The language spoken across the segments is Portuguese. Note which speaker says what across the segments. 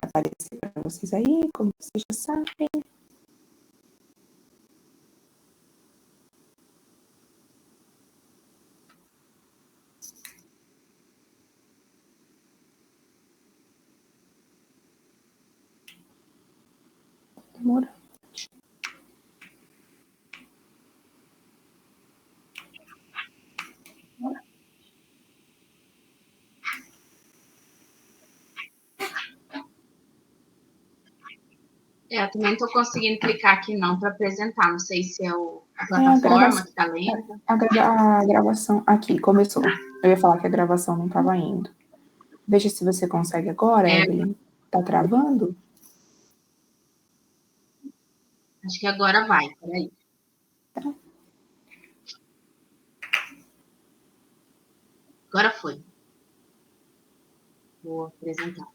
Speaker 1: aparecer para vocês aí, como vocês já sabem. Demora.
Speaker 2: Eu também não estou conseguindo clicar aqui não para apresentar. Não sei se é a plataforma que está lendo.
Speaker 1: A gravação aqui começou. Eu ia falar que a gravação não estava indo. Veja se você consegue agora, Evelyn. Tá travando?
Speaker 2: Acho que agora vai, peraí.
Speaker 1: Tá.
Speaker 2: Agora foi. Vou apresentar.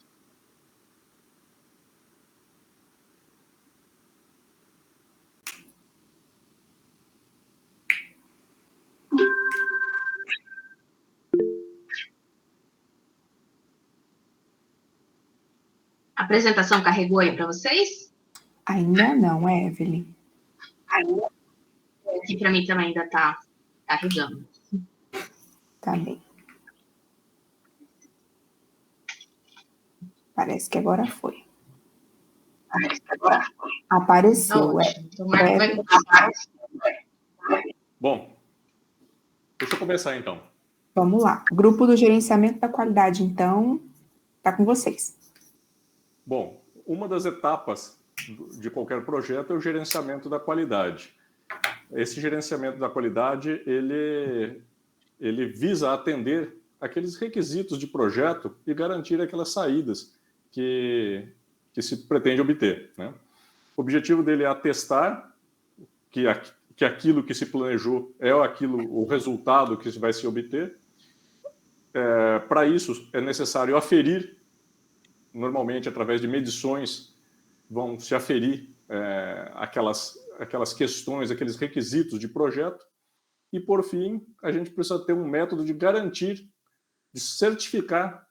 Speaker 2: A apresentação carregou aí para vocês?
Speaker 1: Ainda não, Evelyn.
Speaker 2: Aqui para mim também ainda está carregando.
Speaker 1: Tá bem. Parece que agora foi. Apareceu.
Speaker 3: Bom, deixa eu começar então.
Speaker 1: Vamos lá. Grupo do Gerenciamento da Qualidade, então, tá com vocês.
Speaker 3: Bom, uma das etapas de qualquer projeto é o gerenciamento da qualidade. Esse gerenciamento da qualidade, ele visa atender aqueles requisitos de projeto e garantir aquelas saídas que se pretende obter, né? O objetivo dele é atestar que aquilo que se planejou é o resultado que vai se obter. Para isso, é necessário aferir, normalmente através de medições, vão se aferir aquelas questões, aqueles requisitos de projeto. E, por fim, a gente precisa ter um método de garantir, de certificar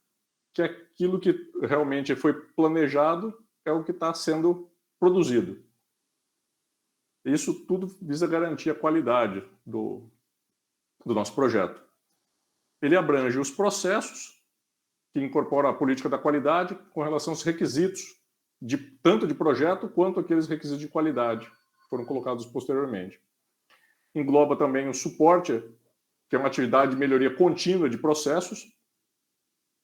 Speaker 3: que aquilo que realmente foi planejado é o que está sendo produzido. Isso tudo visa garantir a qualidade do nosso projeto. Ele abrange os processos, que incorporam a política da qualidade com relação aos requisitos, tanto de projeto quanto aqueles requisitos de qualidade que foram colocados posteriormente. Engloba também o suporte, que é uma atividade de melhoria contínua de processos,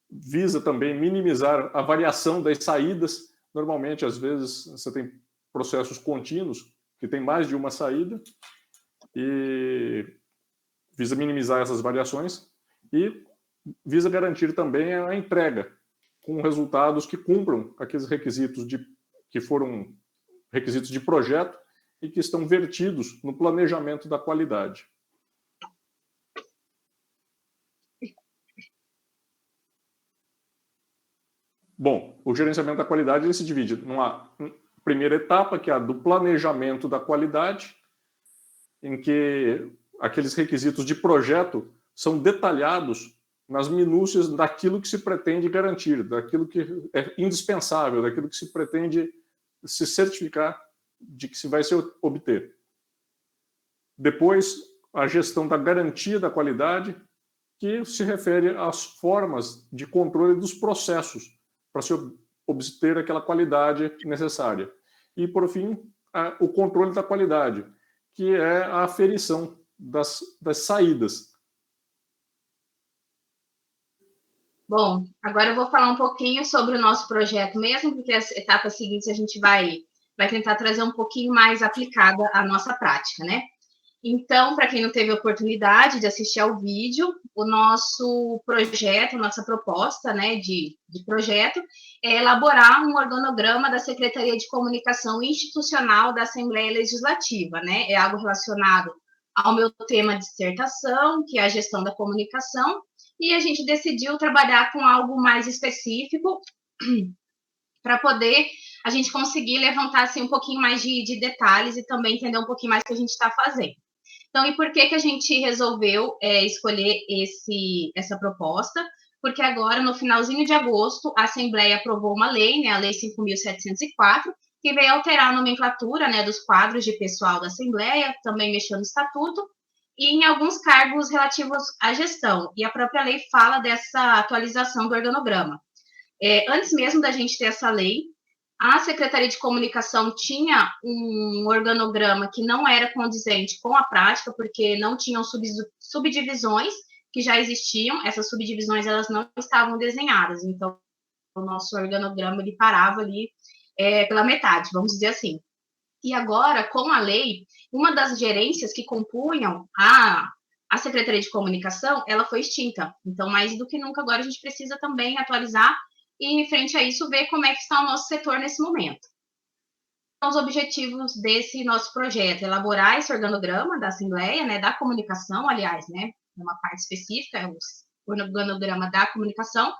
Speaker 3: visa também minimizar a variação das saídas. Normalmente, às vezes, você tem processos contínuos, que tem mais de uma saída, e visa minimizar essas variações, e visa garantir também a entrega, com resultados que cumpram aqueles requisitos que foram requisitos de projeto e que estão vertidos no planejamento da qualidade. Bom, o gerenciamento da qualidade ele se divide numa primeira etapa, que é a do planejamento da qualidade, em que aqueles requisitos de projeto são detalhados nas minúcias daquilo que se pretende garantir, daquilo que é indispensável, daquilo que se pretende se certificar de que se vai se obter. Depois, a gestão da garantia da qualidade, que se refere às formas de controle dos processos para se obter aquela qualidade necessária. E, por fim, o controle da qualidade, que é a aferição das saídas.
Speaker 2: Bom, agora eu vou falar um pouquinho sobre o nosso projeto mesmo, porque as etapas seguintes a gente vai tentar trazer um pouquinho mais aplicada à nossa prática, né? Então, para quem não teve a oportunidade de assistir ao vídeo, o nosso projeto, nossa proposta, né, de projeto é elaborar um organograma da Secretaria de Comunicação Institucional da Assembleia Legislativa, né? É algo relacionado ao meu tema de dissertação, que é a gestão da comunicação, e a gente decidiu trabalhar com algo mais específico para poder a gente conseguir levantar assim, um pouquinho mais de detalhes e também entender um pouquinho mais o que a gente está fazendo. Então, e por que a gente resolveu escolher essa proposta? porque agora, no finalzinho de agosto, a Assembleia aprovou uma lei, né, a Lei 5.704, que veio alterar a nomenclatura, né, dos quadros de pessoal da Assembleia, também mexeu no estatuto, e em alguns cargos relativos à gestão. E a própria lei fala dessa atualização do organograma. Antes mesmo da gente ter essa lei, a Secretaria de Comunicação tinha um organograma que não era condizente com a prática, porque não tinham subdivisões que já existiam, essas subdivisões elas não estavam desenhadas, então o nosso organograma ele parava ali pela metade, vamos dizer assim. E agora, com a lei, uma das gerências que compunham a Secretaria de Comunicação, ela foi extinta. Então, mais do que nunca, agora a gente precisa também atualizar e, frente a isso, ver como é que está o nosso setor nesse momento. Os objetivos desse nosso projeto: elaborar esse organograma da Assembleia, né, da comunicação, aliás, né, uma parte específica, o organograma da comunicação,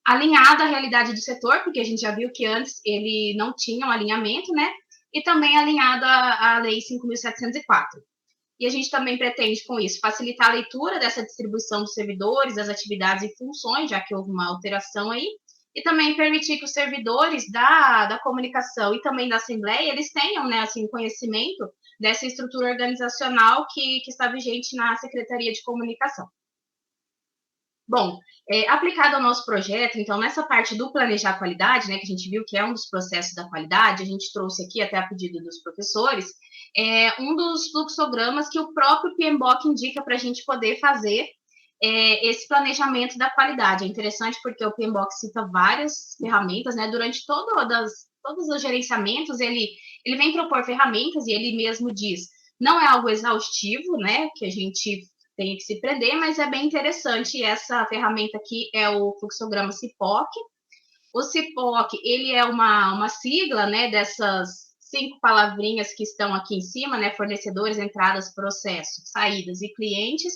Speaker 2: alinhado à realidade do setor, porque a gente já viu que antes ele não tinha um alinhamento, né, e também alinhado à Lei 5.704. E a gente também pretende, com isso, facilitar a leitura dessa distribuição dos servidores, das atividades e funções, já que houve uma alteração aí, e também permitir que os servidores da comunicação e também da Assembleia, eles tenham, né, assim, conhecimento dessa estrutura organizacional que está vigente na Secretaria de Comunicação. Bom, aplicado ao nosso projeto, então, nessa parte do planejar a qualidade, né, que a gente viu que é um dos processos da qualidade, a gente trouxe aqui, até a pedido dos professores, um dos fluxogramas que o próprio PMBOK indica para a gente poder fazer esse planejamento da qualidade. É interessante porque o PMBOK cita várias ferramentas, né, durante todos os gerenciamentos, ele vem propor ferramentas e ele mesmo diz, não é algo exaustivo, né, que a gente tem que se prender, mas é bem interessante. Essa ferramenta aqui é o fluxograma CIPOC. O CIPOC, ele é uma sigla, né, dessas 5 palavrinhas que estão aqui em cima, né, fornecedores, entradas, processos, saídas e clientes.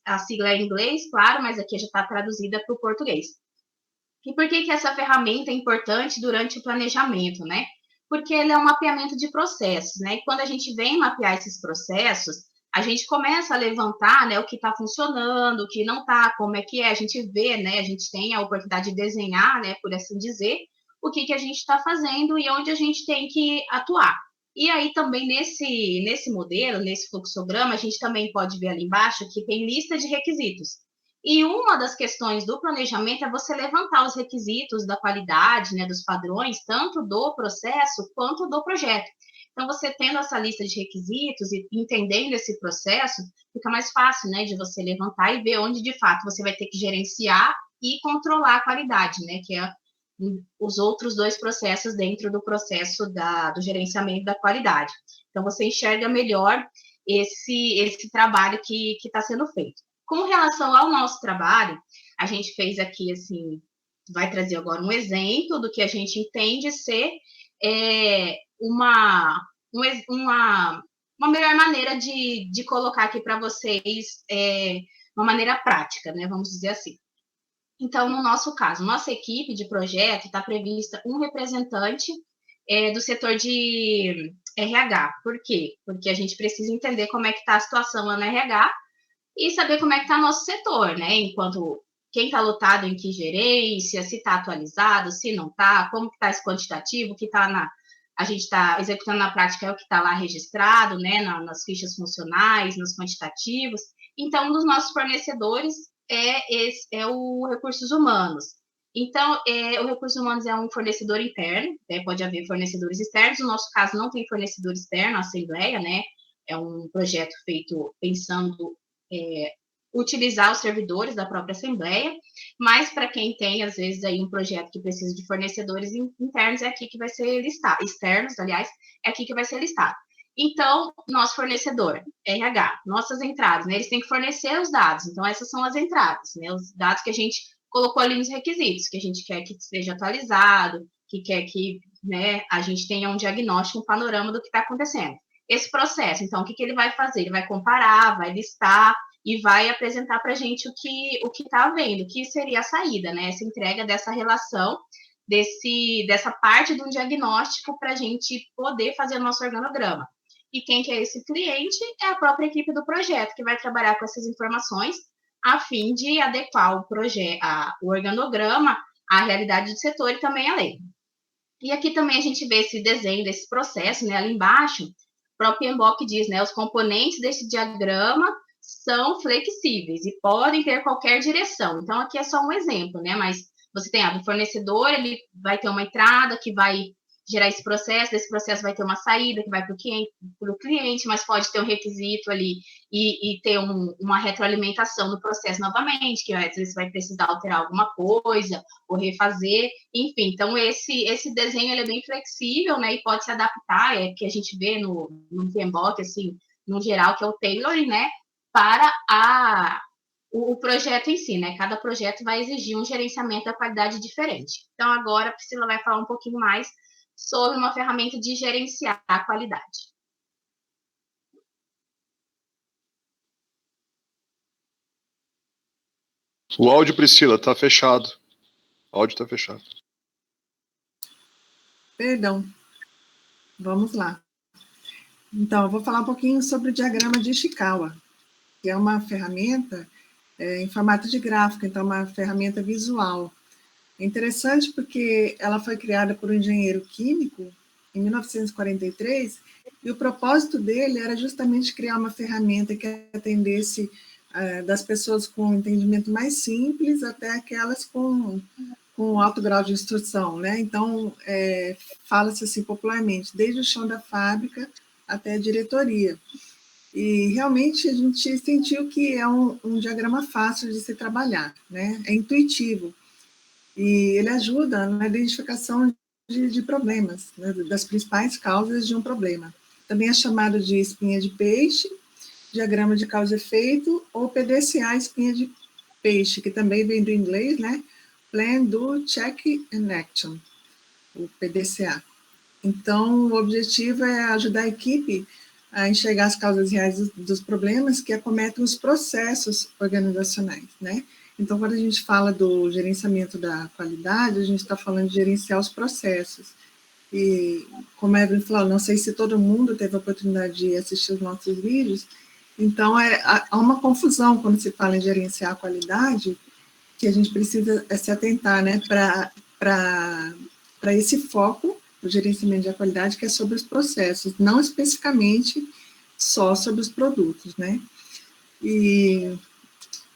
Speaker 2: A sigla é em inglês, claro, mas aqui já está traduzida para o português. E por que essa ferramenta é importante durante o planejamento, né? Porque ele é um mapeamento de processos, né? E quando a gente vem mapear esses processos, a gente começa a levantar, né, o que está funcionando, o que não está, como é que é, a gente vê, né, a gente tem a oportunidade de desenhar, né, por assim dizer, o que a gente está fazendo e onde a gente tem que atuar. E aí também nesse modelo, nesse fluxograma, a gente também pode ver ali embaixo que tem lista de requisitos. E uma das questões do planejamento é você levantar os requisitos da qualidade, né, dos padrões, tanto do processo quanto do projeto. Então, você tendo essa lista de requisitos e entendendo esse processo, fica mais fácil, né, de você levantar e ver onde, de fato, você vai ter que gerenciar e controlar a qualidade, né, que é os outros 2 processos dentro do processo do gerenciamento da qualidade. Então, você enxerga melhor esse trabalho que está sendo feito. Com relação ao nosso trabalho, a gente fez aqui, assim, vai trazer agora um exemplo do que a gente entende ser uma melhor maneira de colocar aqui para vocês uma maneira prática, né? Vamos dizer assim. Então, no nosso caso, nossa equipe de projeto está prevista um representante do setor de RH. Por quê? Porque a gente precisa entender como é que está a situação lá no RH e saber como é que está nosso setor, né? Enquanto quem está lotado em que gerência, se está atualizado, se não está, como que está esse quantitativo, que a gente está executando na prática é o que está lá registrado, né? Nas fichas funcionais, nos quantitativos. Então, um dos nossos fornecedores é o Recursos Humanos. Então, o Recursos Humanos é um fornecedor interno, né? Pode haver fornecedores externos, no nosso caso não tem fornecedor externo, a Assembleia, né? É um projeto feito pensando utilizar os servidores da própria Assembleia, mas para quem tem, às vezes, aí um projeto que precisa de fornecedores internos, é aqui que vai ser listado, externos, aliás, é aqui que vai ser listado. Então, nosso fornecedor, RH, nossas entradas, né, eles têm que fornecer os dados, então essas são as entradas, né, os dados que a gente colocou ali nos requisitos, que a gente quer que esteja atualizado, que quer que, né, a gente tenha um diagnóstico, um panorama do que está acontecendo. Esse processo, então, o que ele vai fazer? Ele vai comparar, vai listar e vai apresentar para a gente o que está havendo, o que seria a saída, né? Essa entrega dessa relação, dessa parte de um diagnóstico para a gente poder fazer o nosso organograma. E quem que é esse cliente? É a própria equipe do projeto, que vai trabalhar com essas informações a fim de adequar o organograma à realidade do setor e também à lei. E aqui também a gente vê esse desenho desse processo, né? Ali embaixo, o próprio PMBOK diz, né? Os componentes desse diagrama são flexíveis e podem ter qualquer direção. Então, aqui é só um exemplo, né? Mas você tem do fornecedor, ele vai ter uma entrada que vai gerar esse processo, desse processo vai ter uma saída que vai para o cliente, mas pode ter um requisito ali e ter uma retroalimentação do processo novamente, que às vezes vai precisar alterar alguma coisa ou refazer, enfim. Então, esse desenho ele é bem flexível, né, e pode se adaptar, que a gente vê no PMBOK, assim, no geral, que é o tailoring, né, para o projeto em si, né? Cada projeto vai exigir um gerenciamento da qualidade diferente. Então, agora a Priscila vai falar um pouquinho mais sobre uma ferramenta de gerenciar a qualidade.
Speaker 4: O áudio, Priscila, está fechado. O áudio está fechado.
Speaker 5: Perdão. Vamos lá. Então, eu vou falar um pouquinho sobre o diagrama de Ishikawa, que é uma ferramenta em formato de gráfico, então uma ferramenta visual. É interessante porque ela foi criada por um engenheiro químico em 1943, e o propósito dele era justamente criar uma ferramenta que atendesse das pessoas com entendimento mais simples até aquelas com alto grau de instrução, né? Então, fala-se assim popularmente, desde o chão da fábrica até a diretoria. E realmente a gente sentiu que é um diagrama fácil de se trabalhar, né? É intuitivo. E ele ajuda na identificação de problemas, né? Das principais causas de um problema. Também é chamado de espinha de peixe, diagrama de causa e efeito, ou PDCA, espinha de peixe, que também vem do inglês, né? Plan, Do, Check and Action, o PDCA. Então, o objetivo é ajudar a equipe a enxergar as causas reais dos problemas que acometem os processos organizacionais, né? Então, quando a gente fala do gerenciamento da qualidade, a gente está falando de gerenciar os processos. E, como a Evelyn falou, não sei se todo mundo teve a oportunidade de assistir os nossos vídeos, então há uma confusão quando se fala em gerenciar a qualidade, que a gente precisa se atentar, né, para esse foco do gerenciamento da qualidade, que é sobre os processos, não especificamente só sobre os produtos, né? E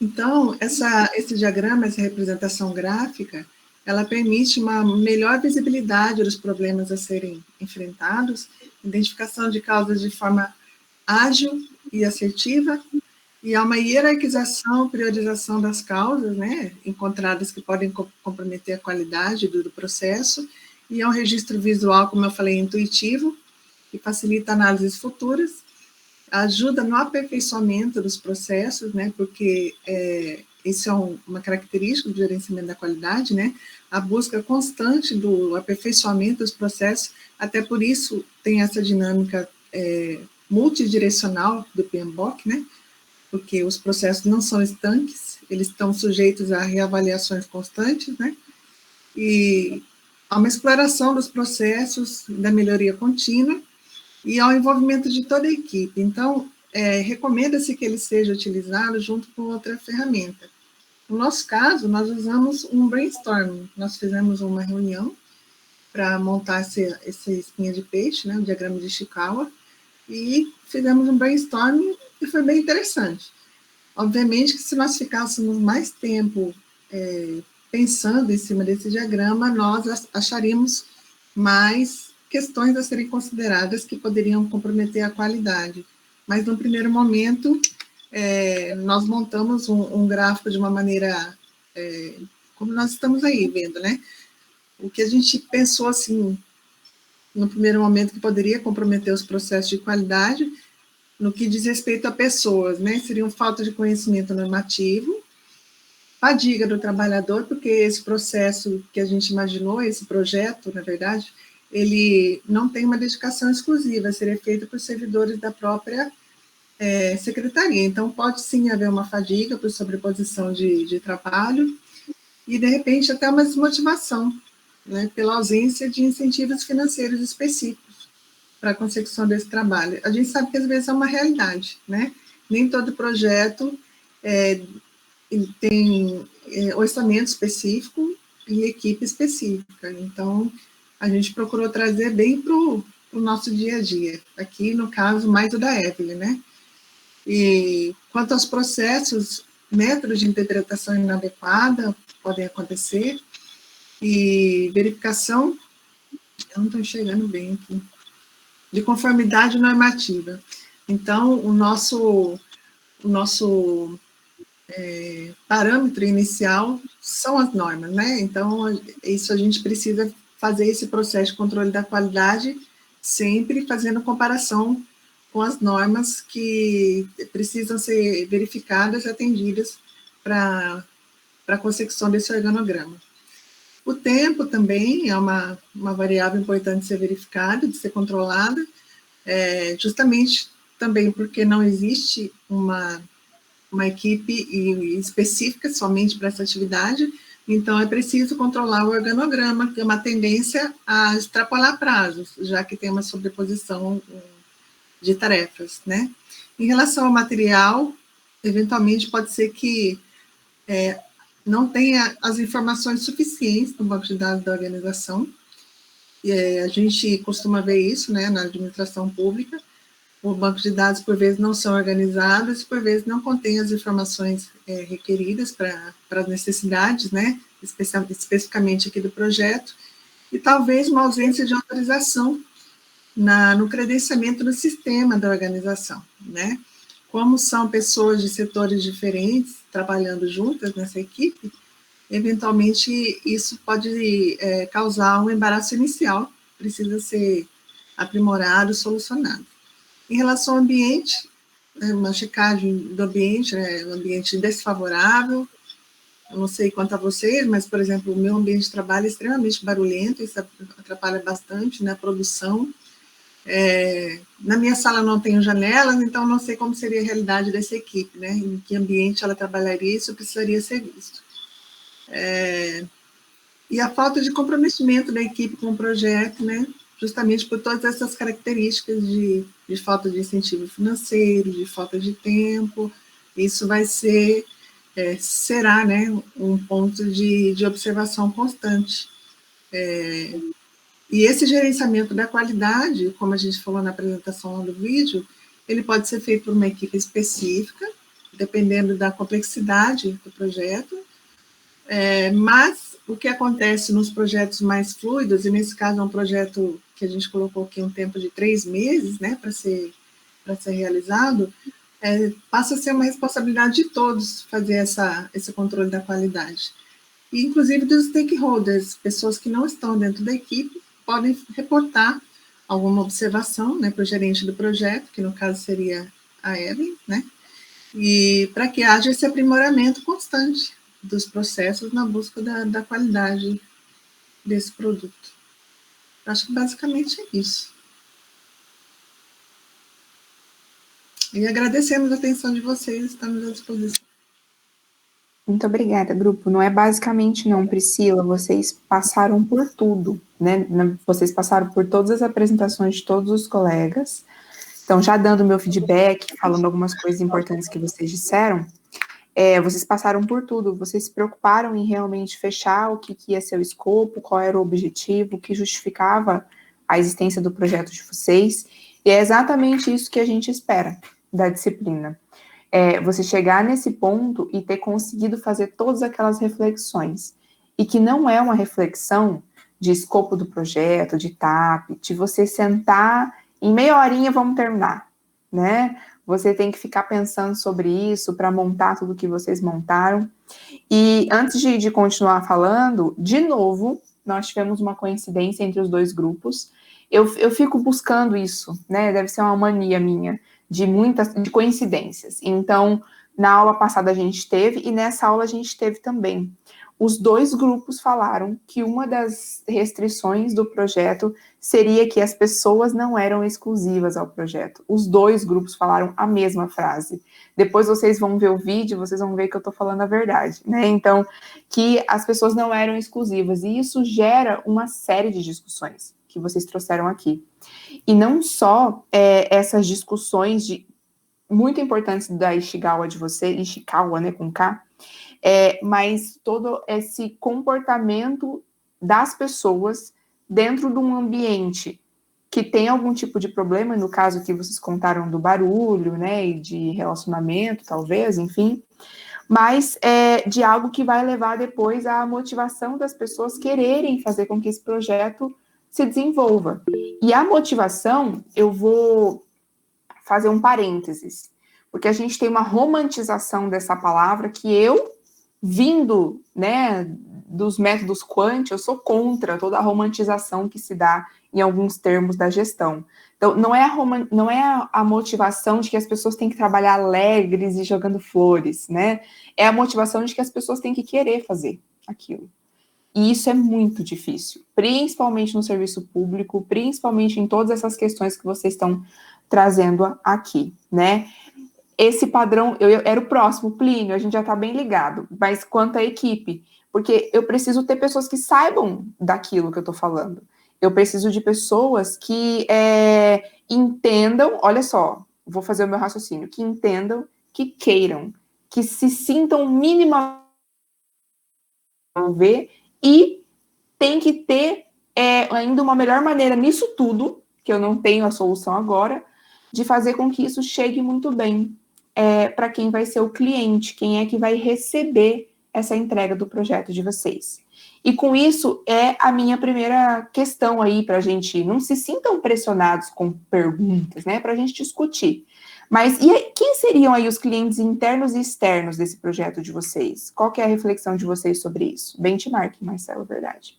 Speaker 5: então, esse diagrama, essa representação gráfica, ela permite uma melhor visibilidade dos problemas a serem enfrentados, identificação de causas de forma ágil e assertiva, e há uma hierarquização, priorização das causas, né, encontradas que podem comprometer a qualidade do processo, e é um registro visual, como eu falei, intuitivo, que facilita análises futuras, ajuda no aperfeiçoamento dos processos, né, porque isso é uma característica do gerenciamento da qualidade, né, a busca constante do aperfeiçoamento dos processos, até por isso tem essa dinâmica multidirecional do PMBOK, né, porque os processos não são estanques, eles estão sujeitos a reavaliações constantes, né, e há uma exploração dos processos, da melhoria contínua, e ao envolvimento de toda a equipe. Então, recomenda-se que ele seja utilizado junto com outra ferramenta. No nosso caso, nós usamos um brainstorming, nós fizemos uma reunião para montar essa espinha de peixe, né, o diagrama de Ishikawa, e fizemos um brainstorming e foi bem interessante. Obviamente que se nós ficássemos mais tempo pensando em cima desse diagrama, nós acharíamos mais questões a serem consideradas que poderiam comprometer a qualidade. Mas, no primeiro momento, nós montamos um gráfico de uma maneira, como nós estamos aí vendo, né? O que a gente pensou, assim, no primeiro momento, que poderia comprometer os processos de qualidade, no que diz respeito a pessoas, né? Seriam falta de conhecimento normativo, fadiga do trabalhador, porque esse processo que a gente imaginou, esse projeto, na verdade, ele não tem uma dedicação exclusiva, seria feito por servidores da própria secretaria. Então, pode sim haver uma fadiga por sobreposição de trabalho e, de repente, até uma desmotivação, né, pela ausência de incentivos financeiros específicos para a consecução desse trabalho. A gente sabe que, às vezes, é uma realidade, né? Nem todo projeto tem orçamento específico e equipe específica. Então, a gente procurou trazer bem para o nosso dia a dia. Aqui, no caso, mais o da Evelyn, né? E quanto aos processos, métodos de interpretação inadequada podem acontecer, e verificação, eu não estou enxergando bem aqui, de conformidade normativa. Então, o nosso parâmetro inicial são as normas, né? Então, isso a gente precisa fazer esse processo de controle da qualidade sempre fazendo comparação com as normas que precisam ser verificadas e atendidas para a consecução desse organograma. O tempo também é uma variável importante de ser verificada, de ser controlada, justamente também porque não existe uma equipe específica somente para essa atividade, então é preciso controlar o organograma, que é uma tendência a extrapolar prazos, já que tem uma sobreposição de tarefas, né? Em relação ao material, eventualmente pode ser que não tenha as informações suficientes no banco de dados da organização, e a gente costuma ver isso, né, na administração pública. O banco de dados, por vezes, não são organizados, por vezes, não contém as informações requeridas para as necessidades, né, especificamente aqui do projeto, e talvez uma ausência de autorização no credenciamento do sistema da organização, né? Como são pessoas de setores diferentes trabalhando juntas nessa equipe, eventualmente isso pode causar um embaraço inicial, precisa ser aprimorado, solucionado. Em relação ao ambiente, uma checagem do ambiente, um ambiente desfavorável, eu não sei quanto a vocês, mas, por exemplo, o meu ambiente de trabalho é extremamente barulhento, isso atrapalha bastante na produção. Na minha sala não tenho janelas, então não sei como seria a realidade dessa equipe, né? Em que ambiente ela trabalharia, isso precisaria ser visto. E a falta de comprometimento da equipe com o projeto, né? Justamente por todas essas características de falta de incentivo financeiro, de falta de tempo, isso vai será, né, um ponto de observação constante. E esse gerenciamento da qualidade, como a gente falou na apresentação do vídeo, ele pode ser feito por uma equipe específica, dependendo da complexidade do projeto, mas o que acontece nos projetos mais fluidos, e nesse caso é um projeto que a gente colocou aqui um tempo de 3 meses, né, para ser realizado, passa a ser uma responsabilidade de todos fazer esse controle da qualidade. E, inclusive, dos stakeholders, pessoas que não estão dentro da equipe, podem reportar alguma observação, né, para o gerente do projeto, que no caso seria a Evelyn, né, e para que haja esse aprimoramento constante dos processos na busca da qualidade desse produto. Acho que basicamente é isso. E agradecemos a atenção de vocês, estamos à disposição.
Speaker 1: Muito obrigada, grupo. Não é basicamente não, Priscila, vocês passaram por tudo, né? Vocês passaram por todas as apresentações de todos os colegas. Então, já dando meu feedback, falando algumas coisas importantes que vocês disseram, vocês passaram por tudo, vocês se preocuparam em realmente fechar o que ia ser o escopo, qual era o objetivo, o que justificava a existência do projeto de vocês, e é exatamente isso que a gente espera da disciplina. Você chegar nesse ponto e ter conseguido fazer todas aquelas reflexões, e que não é uma reflexão de escopo do projeto, de TAP, de você sentar, em meia horinha vamos terminar, né? Você tem que ficar pensando sobre isso para montar tudo que vocês montaram. E antes de continuar falando, de novo, nós tivemos uma coincidência entre os dois grupos. Eu fico buscando isso, né? Deve ser uma mania minha, de coincidências. Então, na aula passada a gente teve, e nessa aula a gente teve também. Os dois grupos falaram que uma das restrições do projeto seria que as pessoas não eram exclusivas ao projeto. Os dois grupos falaram a mesma frase. Depois vocês vão ver o vídeo, vocês vão ver que eu estou falando a verdade, né? Então, que as pessoas não eram exclusivas. E isso gera uma série de discussões que vocês trouxeram aqui. E não só essas discussões muito importantes da Ishigawa de você, Ishikawa, né, com K, mas todo esse comportamento das pessoas dentro de um ambiente que tem algum tipo de problema, no caso que vocês contaram do barulho, né, e de relacionamento, talvez, enfim, mas de algo que vai levar depois à motivação das pessoas quererem fazer com que esse projeto se desenvolva. E a motivação, eu vou fazer um parênteses, porque a gente tem uma romantização dessa palavra que eu, vindo, né, dos métodos Quant, eu sou contra toda a romantização que se dá em alguns termos da gestão. Então, não é a motivação de que as pessoas têm que trabalhar alegres e jogando flores, né? É a motivação de que as pessoas têm que querer fazer aquilo. E isso é muito difícil, principalmente no serviço público, principalmente em todas essas questões que vocês estão trazendo aqui, né? Esse padrão, eu era o próximo, Plínio, a gente já está bem ligado, mas quanto à equipe, porque eu preciso ter pessoas que saibam daquilo que eu estou falando. Eu preciso de pessoas que entendam, olha só, vou fazer o meu raciocínio, que entendam, que queiram, que se sintam minimamente ver e tem que ter ainda uma melhor maneira nisso tudo, que eu não tenho a solução agora, de fazer com que isso chegue muito bem para quem vai ser o cliente, quem é que vai receber essa entrega do projeto de vocês. E com isso é a minha primeira questão aí para a gente, não se sintam pressionados com perguntas, né, para a gente discutir. Mas quem seriam aí os clientes internos e externos desse projeto de vocês? Qual que é a reflexão de vocês sobre isso? Benchmark, Marcelo, verdade.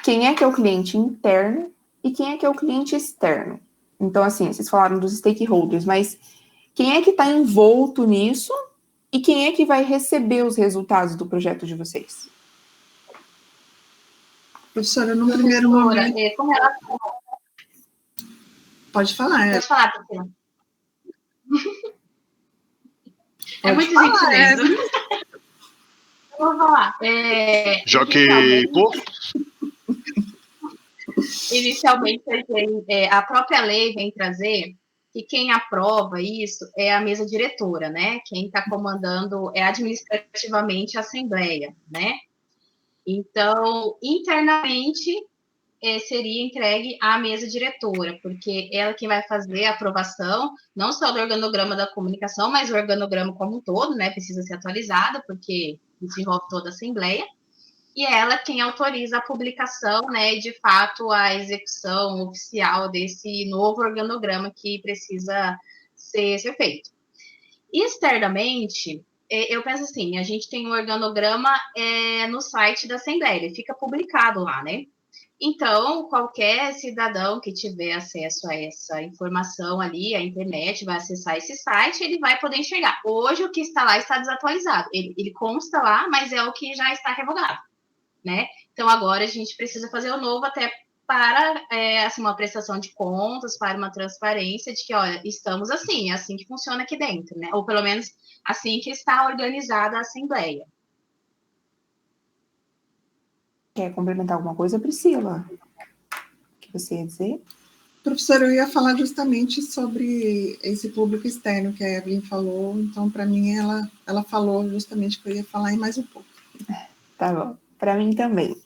Speaker 1: Quem é que é o cliente interno e quem é que é o cliente externo? Então, assim, vocês falaram dos stakeholders, mas quem é que está envolto nisso e quem é que vai receber os resultados do projeto de vocês?
Speaker 5: Professora, no primeiro momento...
Speaker 2: Com relação...
Speaker 5: Pode falar.
Speaker 2: Pode falar, Priscila. É muito
Speaker 5: falar,
Speaker 2: gentileza. Eu vou falar.
Speaker 4: Já que...
Speaker 2: Inicialmente, a própria lei vem trazer que quem aprova isso é a mesa diretora, né? Quem está comandando é administrativamente a Assembleia, né? Então, internamente, seria entregue à mesa diretora, porque ela que vai fazer a aprovação, não só do organograma da comunicação, mas o organograma como um todo, né? Precisa ser atualizado, porque isso envolve toda a Assembleia. E é ela quem autoriza a publicação, né, de fato, a execução oficial desse novo organograma que precisa ser feito. Externamente, eu penso assim, a gente tem um organograma no site da Assembleia, ele fica publicado lá, né? Então, qualquer cidadão que tiver acesso a essa informação ali, a internet, vai acessar esse site, ele vai poder enxergar. Hoje, o que está lá está desatualizado. Ele consta lá, mas é o que já está revogado, né? Então, agora a gente precisa fazer o novo até para assim, uma prestação de contas, para uma transparência de que, olha, estamos assim, é assim que funciona aqui dentro, né? Ou pelo menos assim que está organizada a Assembleia.
Speaker 1: Quer complementar alguma coisa, Priscila? O que você ia dizer?
Speaker 5: Professora, eu ia falar justamente sobre esse público externo que a Evelyn falou, então, para mim, ela falou justamente que eu ia falar em mais um pouco.
Speaker 1: Tá bom, para mim também.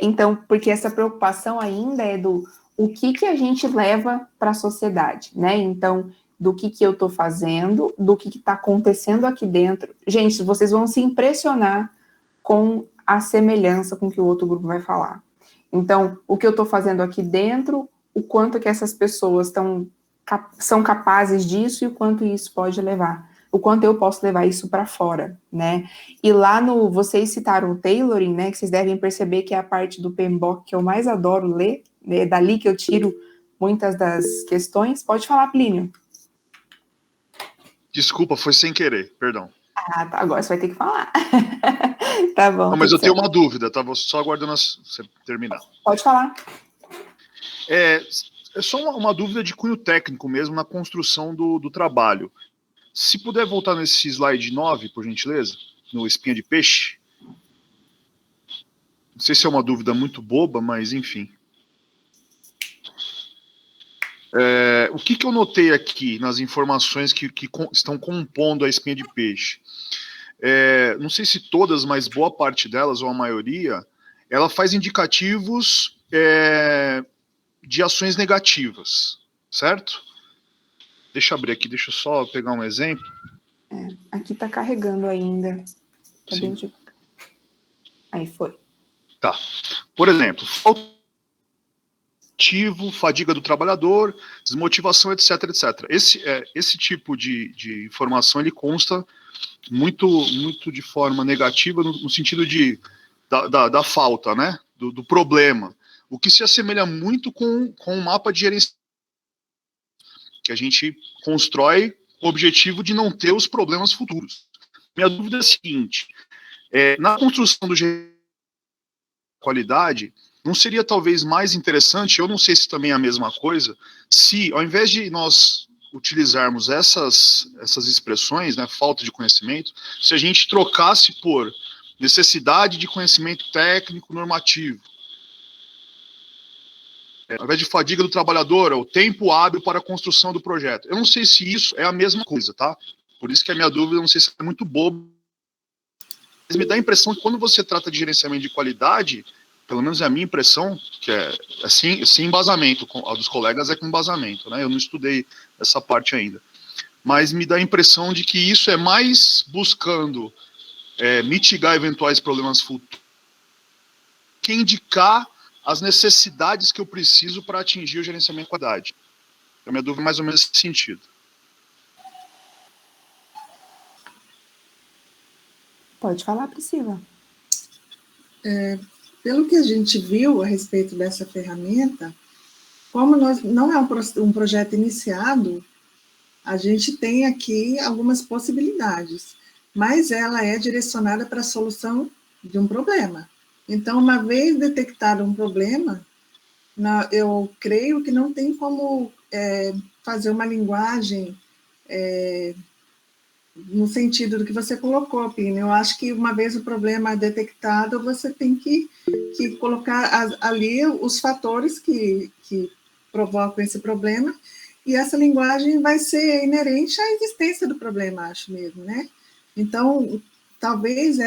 Speaker 1: Então, porque essa preocupação ainda é do o que a gente leva para a sociedade, né? Então, do que eu estou fazendo, do que está acontecendo aqui dentro. Gente, vocês vão se impressionar com a semelhança com que o outro grupo vai falar. Então, o que eu estou fazendo aqui dentro, o quanto que essas pessoas são capazes disso e o quanto isso pode levar. O quanto eu posso levar isso para fora, né? E lá vocês citaram o tailoring, né? Que vocês devem perceber que é a parte do PMBOK que eu mais adoro ler, né? Dali que eu tiro muitas das questões. Pode falar, Plínio.
Speaker 4: Desculpa, foi sem querer, perdão.
Speaker 1: Ah, tá, agora você vai ter que falar. Tá bom.
Speaker 4: Não, mas eu tenho uma dúvida, tá? Vou só aguardando você terminar.
Speaker 1: Pode falar.
Speaker 4: É só uma dúvida de cunho técnico mesmo na construção do trabalho. Se puder voltar nesse slide 9, por gentileza, no espinha de peixe. Não sei se é uma dúvida muito boba, mas enfim. O que eu notei aqui nas informações que estão compondo a espinha de peixe? Não sei se todas, mas boa parte delas, ou a maioria, ela faz indicativos de ações negativas, certo? Deixa eu abrir aqui, deixa eu só pegar um exemplo.
Speaker 1: Aqui está carregando ainda. Cadê o... Aí foi.
Speaker 4: Tá. Por exemplo, fadiga do trabalhador, desmotivação, etc, etc. Esse tipo de informação, ele consta muito de forma negativa, no sentido da falta, né? Do problema. O que se assemelha muito com o mapa de gerenciamento, que a gente constrói com o objetivo de não ter os problemas futuros. Minha dúvida é a seguinte, na construção do qualidade, não seria talvez mais interessante, eu não sei se também é a mesma coisa, se ao invés de nós utilizarmos essas expressões, né, falta de conhecimento, se a gente trocasse por necessidade de conhecimento técnico normativo, ao invés de fadiga do trabalhador, o tempo hábil para a construção do projeto. Eu não sei se isso é a mesma coisa, tá? Por isso que a minha dúvida, não sei se é muito bobo, mas me dá a impressão que quando você trata de gerenciamento de qualidade, pelo menos é a minha impressão, que é assim, sem embasamento, a dos colegas é com embasamento, né? Eu não estudei essa parte ainda. Mas me dá a impressão de que isso é mais buscando mitigar eventuais problemas futuros que indicar as necessidades que eu preciso para atingir o gerenciamento de qualidade. A minha dúvida é mais ou menos nesse sentido.
Speaker 1: Pode falar, Priscila.
Speaker 5: Pelo que a gente viu a respeito dessa ferramenta, como não é um projeto iniciado, a gente tem aqui algumas possibilidades, mas ela é direcionada para a solução de um problema. Então, uma vez detectado um problema, eu creio que não tem como fazer uma linguagem no sentido do que você colocou, Pino. Eu acho que uma vez o problema é detectado, você tem que colocar ali os fatores que provocam esse problema, e essa linguagem vai ser inerente à existência do problema, acho mesmo, né? Então, talvez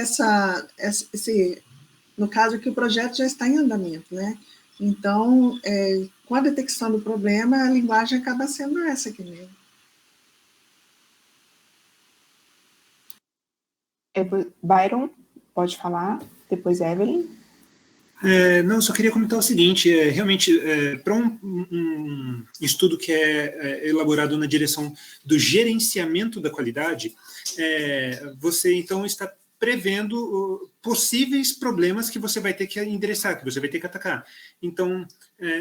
Speaker 5: no caso que o projeto já está em andamento, né? Então, com a detecção do problema, a linguagem acaba sendo essa aqui mesmo.
Speaker 1: Byron, pode falar, depois Evelyn.
Speaker 6: Não, só queria comentar o seguinte, realmente, para um estudo que é elaborado na direção do gerenciamento da qualidade, você, então, está prevendo possíveis problemas que você vai ter que endereçar, que você vai ter que atacar. Então,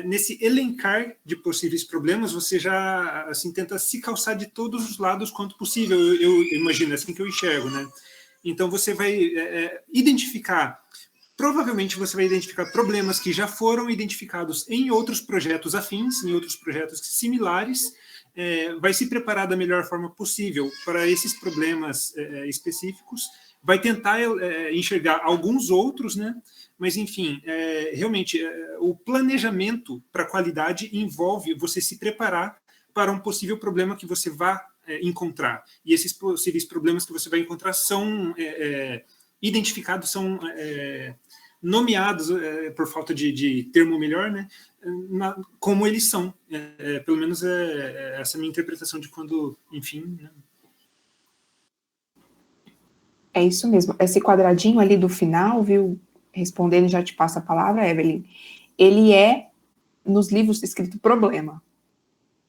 Speaker 6: nesse elencar de possíveis problemas, você já, assim, tenta se calçar de todos os lados quanto possível, eu imagino, é assim que eu enxergo, né? Então, você vai provavelmente você vai identificar problemas que já foram identificados em outros projetos afins, em outros projetos similares, vai se preparar da melhor forma possível para esses problemas específicos, vai tentar enxergar alguns outros, né? Mas, enfim, realmente, o planejamento para a qualidade envolve você se preparar para um possível problema que você vai encontrar. E esses possíveis problemas que você vai encontrar são identificados, são nomeados, por falta de termo melhor, né, como eles são. Pelo menos essa é a minha interpretação de quando, enfim... Né.
Speaker 1: É isso mesmo. Esse quadradinho ali do final, viu, respondendo, já te passo a palavra, Evelyn, ele é, nos livros, escrito problema.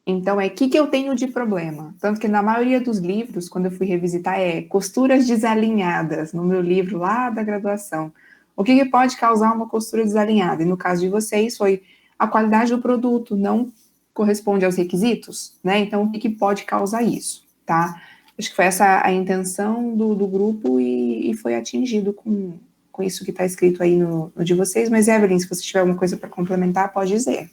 Speaker 1: Então, o que eu tenho de problema? Tanto que na maioria dos livros, quando eu fui revisitar, costuras desalinhadas, no meu livro lá da graduação. O que pode causar uma costura desalinhada? E no caso de vocês, foi a qualidade do produto não corresponde aos requisitos, né? Então, o que pode causar isso, tá? Acho que foi essa a intenção do grupo e foi atingido com isso que está escrito aí no de vocês. Mas, Evelyn, se você tiver alguma coisa para complementar, pode dizer.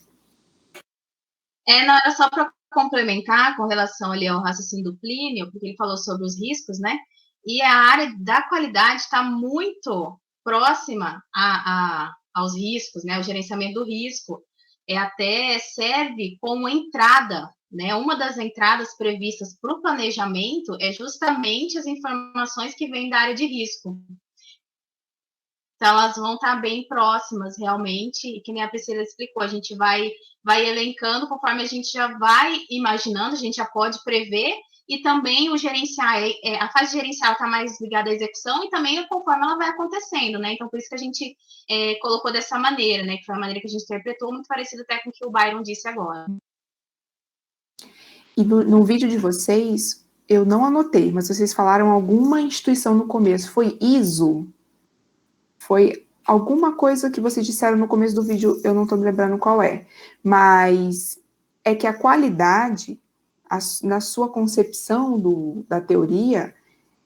Speaker 2: Não, era só para complementar com relação ali ao raciocínio do Plínio, porque ele falou sobre os riscos, né? E a área da qualidade está muito próxima aos riscos, né? O gerenciamento do risco. até serve como entrada, né? Uma das entradas previstas para o planejamento é justamente as informações que vêm da área de risco. Então, elas vão estar bem próximas, realmente, e que nem a Priscila explicou, a gente vai elencando conforme a gente já vai imaginando, a gente já pode prever, e também o gerenciar, a fase gerencial está mais ligada à execução, e também conforme ela vai acontecendo, né? Então, por isso que a gente colocou dessa maneira, né? Que foi a maneira que a gente interpretou, muito parecido até com o que o Byron disse agora.
Speaker 1: E no vídeo de vocês, eu não anotei, mas vocês falaram alguma instituição no começo, foi ISO? Foi alguma coisa que vocês disseram no começo do vídeo, eu não estou me lembrando qual é, mas é que a qualidade, na sua concepção da teoria,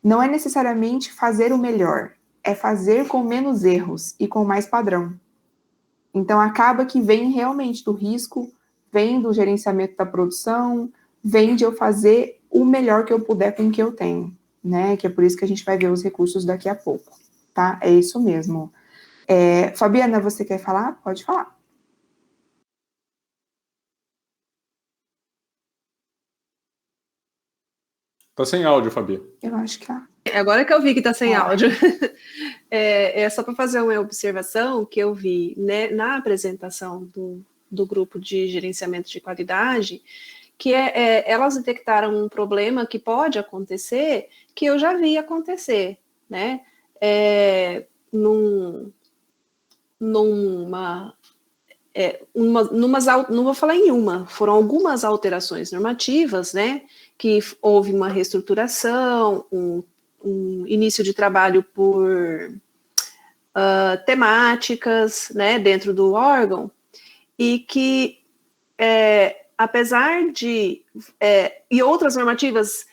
Speaker 1: não é necessariamente fazer o melhor, é fazer com menos erros e com mais padrão. Então, acaba que vem realmente do risco, vem do gerenciamento da produção, vem de eu fazer o melhor que eu puder com o que eu tenho, né? Que é por isso que a gente vai ver os recursos daqui a pouco. Tá? É isso mesmo. Fabiana, você quer falar? Pode falar.
Speaker 3: Tá sem áudio, Fabi.
Speaker 1: Eu acho que
Speaker 7: Agora que eu vi que tá sem áudio. É só para fazer uma observação que eu vi, né, na apresentação do grupo de gerenciamento de qualidade, que elas detectaram um problema que pode acontecer, que eu já vi acontecer, né? Não vou falar em uma, foram algumas alterações normativas, né, que houve uma reestruturação, um início de trabalho por temáticas, né, dentro do órgão, e que, apesar de, e outras normativas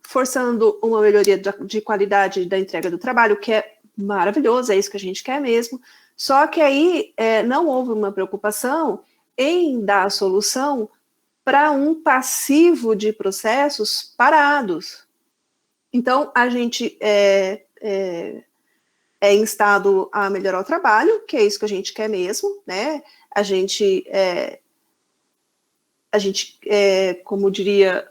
Speaker 7: forçando uma melhoria de qualidade da entrega do trabalho, que é maravilhoso, é isso que a gente quer mesmo, só que aí não houve uma preocupação em dar a solução para um passivo de processos parados. Então, a gente é instado a melhorar o trabalho, que é isso que a gente quer mesmo, né? A gente como diria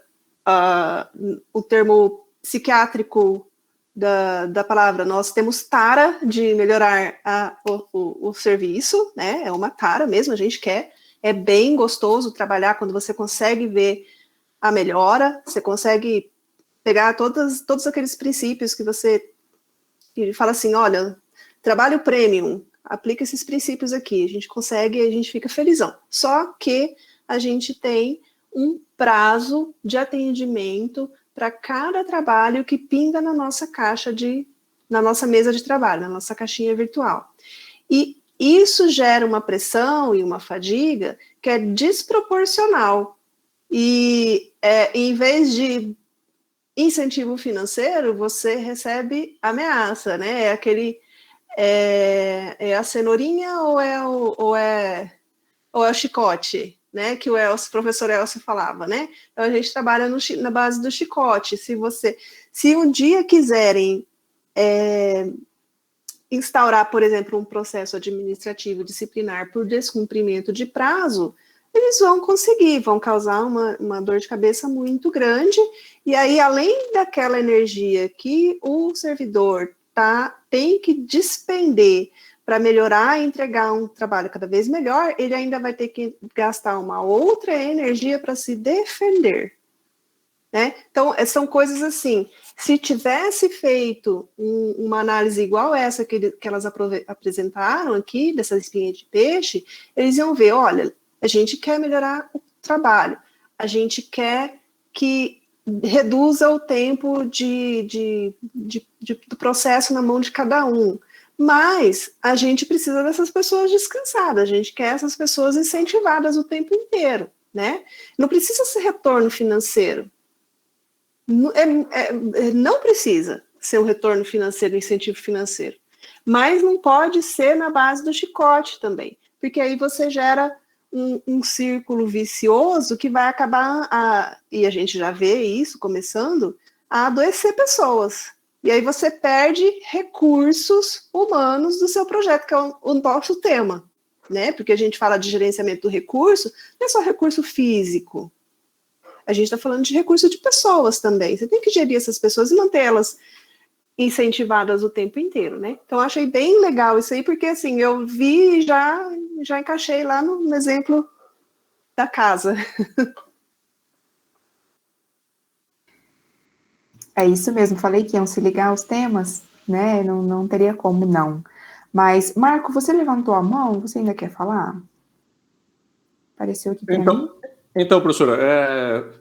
Speaker 7: o termo psiquiátrico da palavra, nós temos tara de melhorar o serviço, né? É uma tara mesmo, a gente quer. É bem gostoso trabalhar quando você consegue ver a melhora, você consegue pegar todos aqueles princípios que você fala assim, olha, trabalho premium, aplica esses princípios aqui, a gente consegue, a gente fica felizão. Só que a gente tem um prazo de atendimento para cada trabalho que pinga na nossa na nossa mesa de trabalho, na nossa caixinha virtual. E isso gera uma pressão e uma fadiga que é desproporcional. E em vez de incentivo financeiro, você recebe ameaça, né? É a cenourinha ou é o chicote, né? Que o professor Elcio falava, né? Então a gente trabalha na base do chicote. Se um dia quiserem instaurar, por exemplo, um processo administrativo disciplinar por descumprimento de prazo, eles vão conseguir, vão causar uma dor de cabeça muito grande, e aí, além daquela energia que o servidor tem que despender para melhorar e entregar um trabalho cada vez melhor, ele ainda vai ter que gastar uma outra energia para se defender, né? Então, são coisas assim, se tivesse feito uma análise igual essa que elas apresentaram aqui, dessa espinha de peixe, eles iam ver, olha, a gente quer melhorar o trabalho, a gente quer que reduza o tempo do processo na mão de cada um, mas a gente precisa dessas pessoas descansadas, a gente quer essas pessoas incentivadas o tempo inteiro, né? Não precisa ser retorno financeiro, não precisa ser um retorno financeiro, incentivo financeiro, mas não pode ser na base do chicote também, porque aí você gera um círculo vicioso que vai acabar, e a gente já vê isso começando, a adoecer pessoas. E aí você perde recursos humanos do seu projeto, que é o nosso tema, né? Porque a gente fala de gerenciamento do recurso, não é só recurso físico. A gente está falando de recurso de pessoas também. Você tem que gerir essas pessoas e manter elas incentivadas o tempo inteiro, né? Então, eu achei bem legal isso aí, porque, assim, eu vi e já encaixei lá no exemplo da casa.
Speaker 1: É isso mesmo, falei que iam se ligar aos temas, né? Não teria como não. Mas, Marco, você levantou a mão? Você ainda quer falar? Apareceu aqui para mim.
Speaker 3: Então, professora,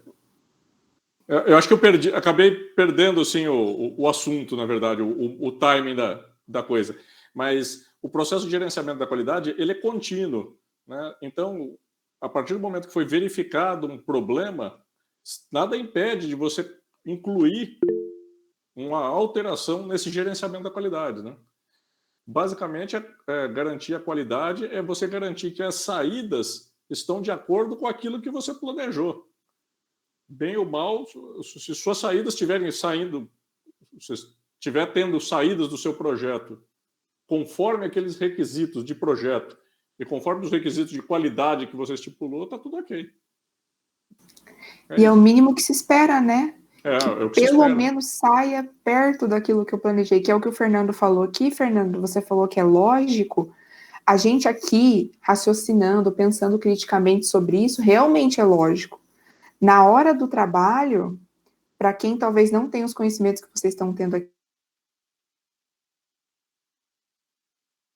Speaker 3: eu acho que eu acabei perdendo assim, o assunto, na verdade, o timing da coisa. Mas o processo de gerenciamento da qualidade, ele é contínuo, né? Então, a partir do momento que foi verificado um problema, nada impede de você incluir uma alteração nesse gerenciamento da qualidade, né? Basicamente, garantir a qualidade é você garantir que as saídas estão de acordo com aquilo que você planejou. Bem ou mal, se suas saídas estiverem saindo, se estiver tendo saídas do seu projeto conforme aqueles requisitos de projeto e conforme os requisitos de qualidade que você estipulou, está tudo ok.
Speaker 1: E é o mínimo que se espera, né?
Speaker 3: É o que
Speaker 1: Pelo
Speaker 3: se espera.
Speaker 1: menos saia perto daquilo que eu planejei, que é o que o Fernando falou aqui. Fernando, você falou que é lógico. A gente aqui, raciocinando, pensando criticamente sobre isso, realmente é lógico. Na hora do trabalho, para quem talvez não tenha os conhecimentos que vocês estão tendo aqui,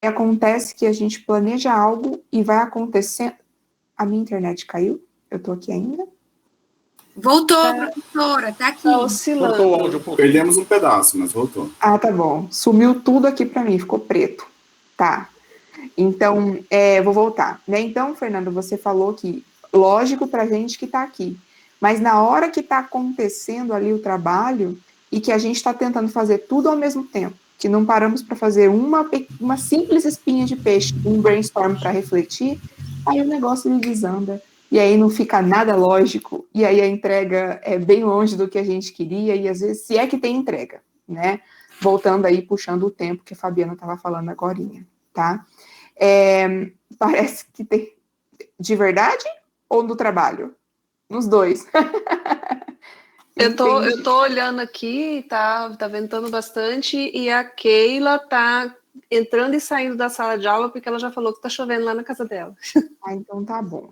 Speaker 1: acontece que a gente planeja algo e vai acontecendo... A minha internet caiu? Eu tô aqui ainda?
Speaker 8: Voltou, professora, tá aqui.
Speaker 7: Tá oscilando.
Speaker 3: Cortou o áudio um pouco.
Speaker 9: Perdemos um pedaço, mas voltou.
Speaker 1: Ah, tá bom. Sumiu tudo aqui para mim, ficou preto. Tá. Então, vou voltar. Né? Então, Fernando, você falou que lógico para a gente que está aqui, mas na hora que está acontecendo ali o trabalho e que a gente está tentando fazer tudo ao mesmo tempo, que não paramos para fazer uma simples espinha de peixe, um brainstorm para refletir, aí o negócio ele desanda. E aí não fica nada lógico, e aí a entrega é bem longe do que a gente queria, e às vezes, se é que tem entrega, né? Voltando aí, puxando o tempo que a Fabiana estava falando agorinha, tá? Parece que tem... De verdade ou no trabalho? Nos dois.
Speaker 7: Eu tô olhando aqui, tá ventando bastante, e a Keila tá entrando e saindo da sala de aula porque ela já falou que tá chovendo lá na casa dela.
Speaker 1: Ah, então tá bom.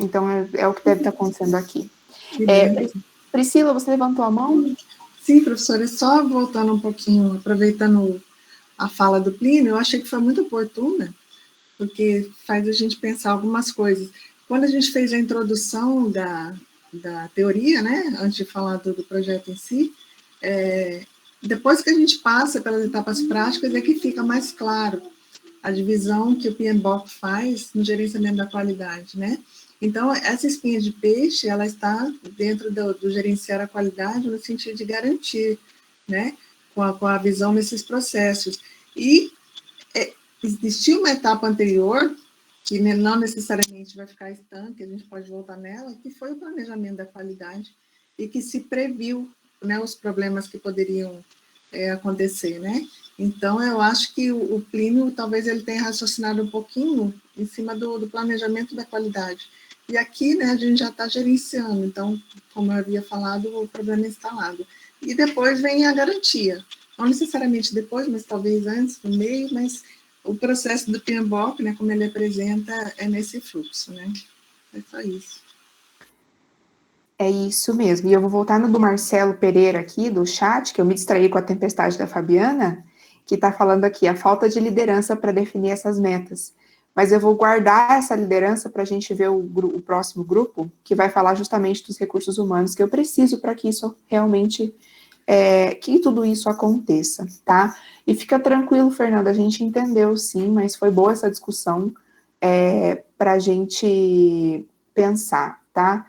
Speaker 1: Então é o que deve estar acontecendo aqui. Priscila, você levantou a mão?
Speaker 5: Sim, professora, só voltando um pouquinho, aproveitando a fala do Plínio, eu achei que foi muito oportuna, porque faz a gente pensar algumas coisas. Quando a gente fez a introdução da teoria, né, antes de falar do projeto em si, depois que a gente passa pelas etapas práticas, é que fica mais claro a divisão que o PMBOK faz no gerenciamento da qualidade, né? Então, essa espinha de peixe, ela está dentro do gerenciar a qualidade no sentido de garantir, né, com a visão nesses processos. E existia uma etapa anterior, que não necessariamente vai ficar estanque, a gente pode voltar nela, que foi o planejamento da qualidade, e que se previu, né, os problemas que poderiam acontecer, né? Então, eu acho que o Plínio, talvez ele tenha raciocinado um pouquinho em cima do planejamento da qualidade. E aqui, né, a gente já está gerenciando, então, como eu havia falado, o problema é instalado. E depois vem a garantia. Não necessariamente depois, mas talvez antes, no meio, mas o processo do PMBOK, né, como ele apresenta, é nesse fluxo, né? É só isso.
Speaker 1: É isso mesmo. E eu vou voltar no do Marcelo Pereira aqui, do chat, que eu me distraí com a tempestade da Fabiana, que está falando aqui, a falta de liderança para definir essas metas. Mas eu vou guardar essa liderança para a gente ver o próximo grupo, que vai falar justamente dos recursos humanos que eu preciso para que isso realmente, que tudo isso aconteça, tá? E fica tranquilo, Fernanda, a gente entendeu sim, mas foi boa essa discussão para a gente pensar, tá?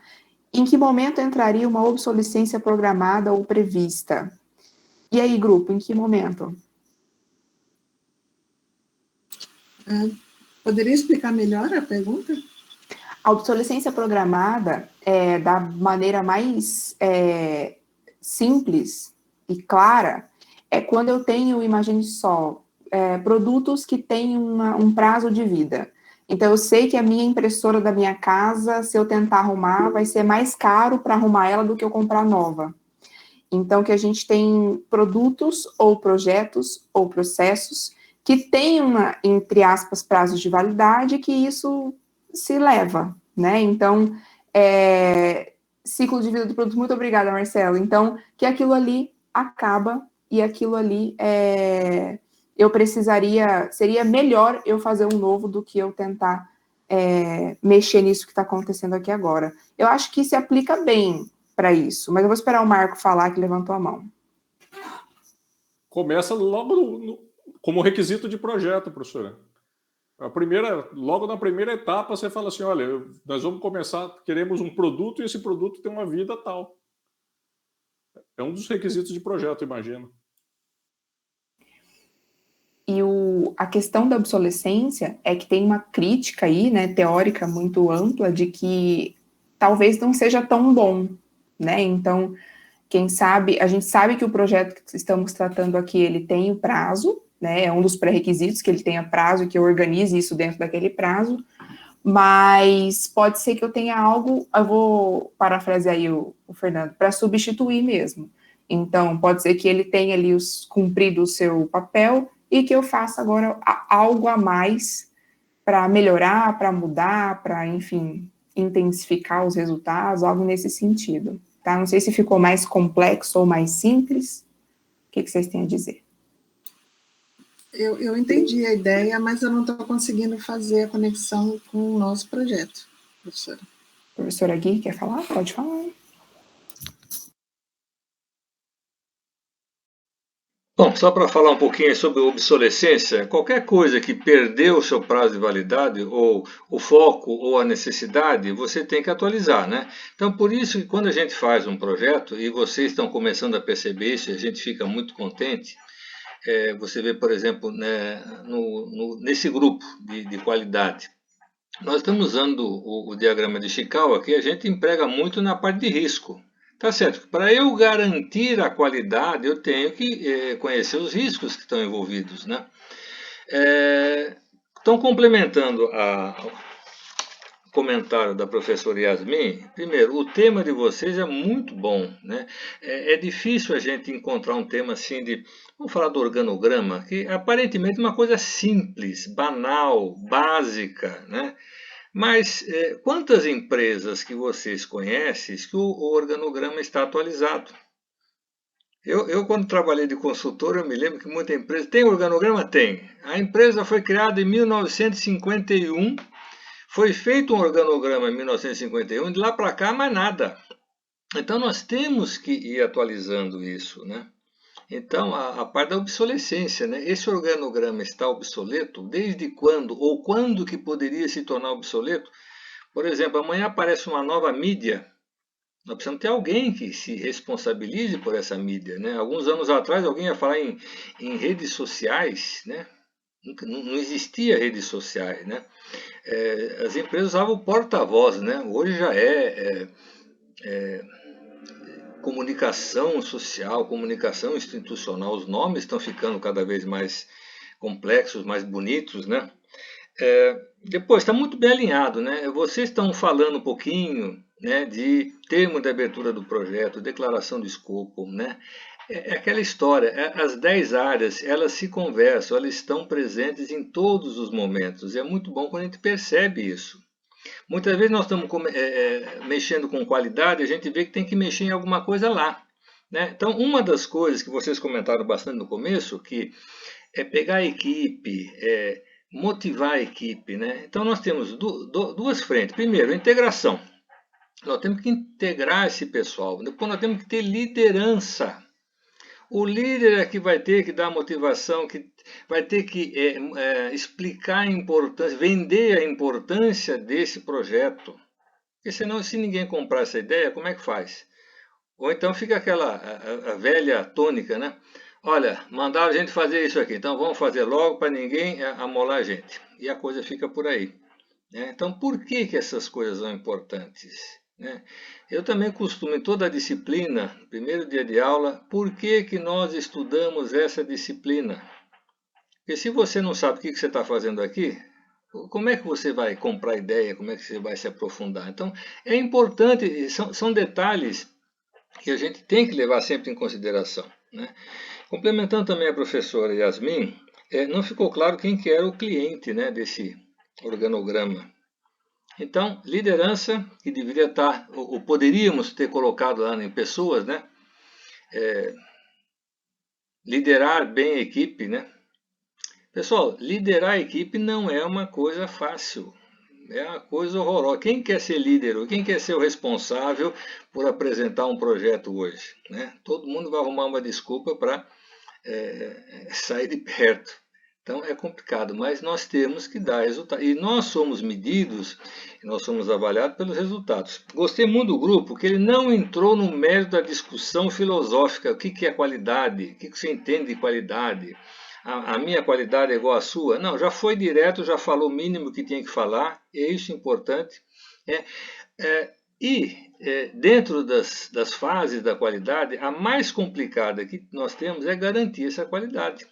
Speaker 1: Em que momento entraria uma obsolescência programada ou prevista? E aí, grupo, em que momento?
Speaker 5: Poderia explicar melhor a pergunta?
Speaker 1: A obsolescência programada, da maneira mais simples e clara, é quando eu tenho, imagine só, produtos que têm um prazo de vida. Então, eu sei que a minha impressora da minha casa, se eu tentar arrumar, vai ser mais caro para arrumar ela do que eu comprar nova. Então, que a gente tem produtos ou projetos ou processos que têm entre aspas, prazos de validade, que isso se leva, né? Então, ciclo de vida do produto, muito obrigada, Marcelo. Então, que aquilo ali acaba e aquilo ali eu precisaria, seria melhor eu fazer um novo do que eu tentar mexer nisso que está acontecendo aqui agora. Eu acho que se aplica bem para isso, mas eu vou esperar o Marco falar, que levantou a mão.
Speaker 3: Começa logo como requisito de projeto, professora. Logo na primeira etapa, você fala assim, olha, nós vamos começar, queremos um produto e esse produto tem uma vida tal. É um dos requisitos de projeto, imagino.
Speaker 1: E a questão da obsolescência é que tem uma crítica aí, né, teórica muito ampla, de que talvez não seja tão bom, né? Então, quem sabe, a gente sabe que o projeto que estamos tratando aqui, ele tem o prazo, né? É um dos pré-requisitos que ele tenha prazo, que eu organize isso dentro daquele prazo, mas pode ser que eu tenha algo, eu vou parafrasear aí o Fernando, para substituir mesmo. Então, pode ser que ele tenha ali cumprido o seu papel e que eu faça agora algo a mais para melhorar, para mudar, para, enfim, intensificar os resultados, algo nesse sentido. Tá? Não sei se ficou mais complexo ou mais simples. O que vocês têm a dizer?
Speaker 5: Eu entendi a ideia, mas eu não estou conseguindo fazer a conexão com o nosso projeto, professora.
Speaker 1: Professora Gui, quer falar? Pode falar.
Speaker 10: Bom, só para falar um pouquinho sobre obsolescência, qualquer coisa que perdeu o seu prazo de validade, ou o foco, ou a necessidade, você tem que atualizar, né? Então, por isso que quando a gente faz um projeto, e vocês estão começando a perceber isso, e a gente fica muito contente, você vê, por exemplo, né, nesse grupo de qualidade, nós estamos usando o diagrama de Ishikawa, que a gente emprega muito na parte de risco. Tá certo, para eu garantir a qualidade, eu tenho que conhecer os riscos que estão envolvidos, né? Então, complementando o comentário da professora Yasmin, primeiro, o tema de vocês é muito bom, né? É difícil a gente encontrar um tema assim vamos falar do organograma, que aparentemente é uma coisa simples, banal, básica, né? Mas quantas empresas que vocês conhecem que o organograma está atualizado? Eu, quando trabalhei de consultor, eu me lembro que muita empresa... Tem organograma? Tem. A empresa foi criada em 1951, foi feito um organograma em 1951, de lá para cá, mais nada. Então, nós temos que ir atualizando isso, né? Então, a parte da obsolescência, né? Esse organograma está obsoleto? Desde quando? Ou quando que poderia se tornar obsoleto? Por exemplo, amanhã aparece uma nova mídia. Nós precisamos ter alguém que se responsabilize por essa mídia, né? Alguns anos atrás, alguém ia falar em redes sociais, né? Não existia redes sociais, né? As empresas usavam o porta-voz, né? Hoje já comunicação social, comunicação institucional, os nomes estão ficando cada vez mais complexos, mais bonitos, né? Depois, está muito bem alinhado, né? Vocês estão falando um pouquinho, né, de termo de abertura do projeto, declaração de escopo, né? É aquela história, as 10 áreas, elas se conversam, elas estão presentes em todos os momentos, e é muito bom quando a gente percebe isso. Muitas vezes nós estamos mexendo com qualidade, a gente vê que tem que mexer em alguma coisa lá, né? Então, uma das coisas que vocês comentaram bastante no começo, que é pegar a equipe, motivar a equipe, né? Então, nós temos duas frentes. Primeiro, a integração. Nós temos que integrar esse pessoal. Depois, nós temos que ter liderança. O líder é que vai ter que dar motivação, que vai ter que explicar a importância, vender a importância desse projeto. Porque senão, se ninguém comprar essa ideia, como é que faz? Ou então fica a velha tônica, né? Olha, mandaram a gente fazer isso aqui, então vamos fazer logo para ninguém amolar a gente. E a coisa fica por aí, né? Então, por que essas coisas são importantes, né? Eu também costumo, em toda a disciplina, primeiro dia de aula, por que nós estudamos essa disciplina? Porque se você não sabe o que você está fazendo aqui, Como é que você vai comprar ideia? Como é que você vai se aprofundar? Então, é importante, são detalhes que a gente tem que levar sempre em consideração, né? Complementando também a professora Yasmin, não ficou claro quem que era o cliente, né, desse organograma. Então, liderança, que deveria estar, ou poderíamos ter colocado lá em pessoas, né? Liderar bem a equipe, né? Pessoal, liderar a equipe não é uma coisa fácil. É uma coisa horrorosa. Quem quer ser líder ou quem quer ser o responsável por apresentar um projeto hoje, né? Todo mundo vai arrumar uma desculpa para sair de perto. Então é complicado, mas nós temos que dar resultado. E nós somos medidos, nós somos avaliados pelos resultados. Gostei muito do grupo, que ele não entrou no mérito da discussão filosófica. O que é qualidade? O que você entende de qualidade? A minha qualidade é igual à sua? Não, já foi direto, já falou o mínimo que tinha que falar, é isso importante. Dentro das fases da qualidade, a mais complicada que nós temos é garantir essa qualidade.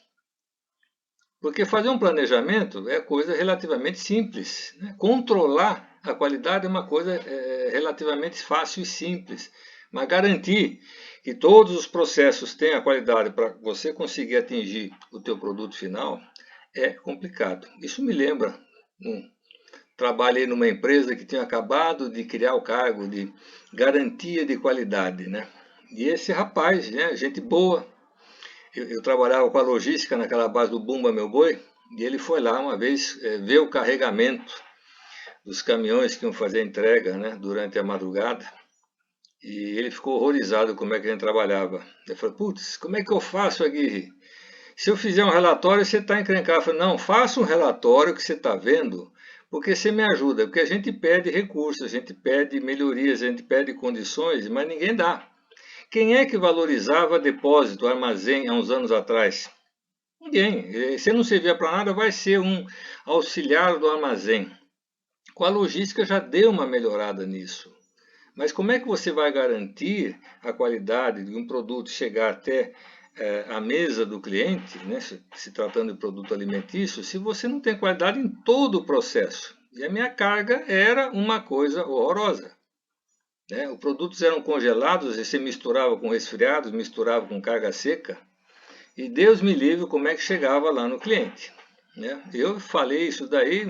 Speaker 10: Porque fazer um planejamento é coisa relativamente simples, né? Controlar a qualidade é uma coisa relativamente fácil e simples. Mas garantir que todos os processos tenham a qualidade para você conseguir atingir o teu produto final é complicado. Isso me lembra, trabalhei numa empresa que tinha acabado de criar o cargo de garantia de qualidade, né? E esse rapaz, né, gente boa, eu trabalhava com a logística naquela base do Bumba Meu Boi, e ele foi lá uma vez ver o carregamento dos caminhões que iam fazer a entrega, né, durante a madrugada, e ele ficou horrorizado como é que a gente trabalhava. Ele falou, putz, como é que eu faço, Aguirre? Se eu fizer um relatório, você está encrencado. Eu falei, não, faça um relatório que você está vendo, porque você me ajuda, porque a gente pede recursos, a gente pede melhorias, a gente pede condições, mas ninguém dá. Quem é que valorizava depósito, armazém há uns anos atrás? Ninguém. Se não servia para nada, vai ser um auxiliar do armazém. Com a logística já deu uma melhorada nisso. Mas como é que você vai garantir a qualidade de um produto chegar até a mesa do cliente, né, se tratando de produto alimentício, se você não tem qualidade em todo o processo? E a minha carga era uma coisa horrorosa. Os produtos eram congelados, e você misturava com resfriados, misturava com carga seca, e Deus me livre como é que chegava lá no cliente. Eu falei isso daí,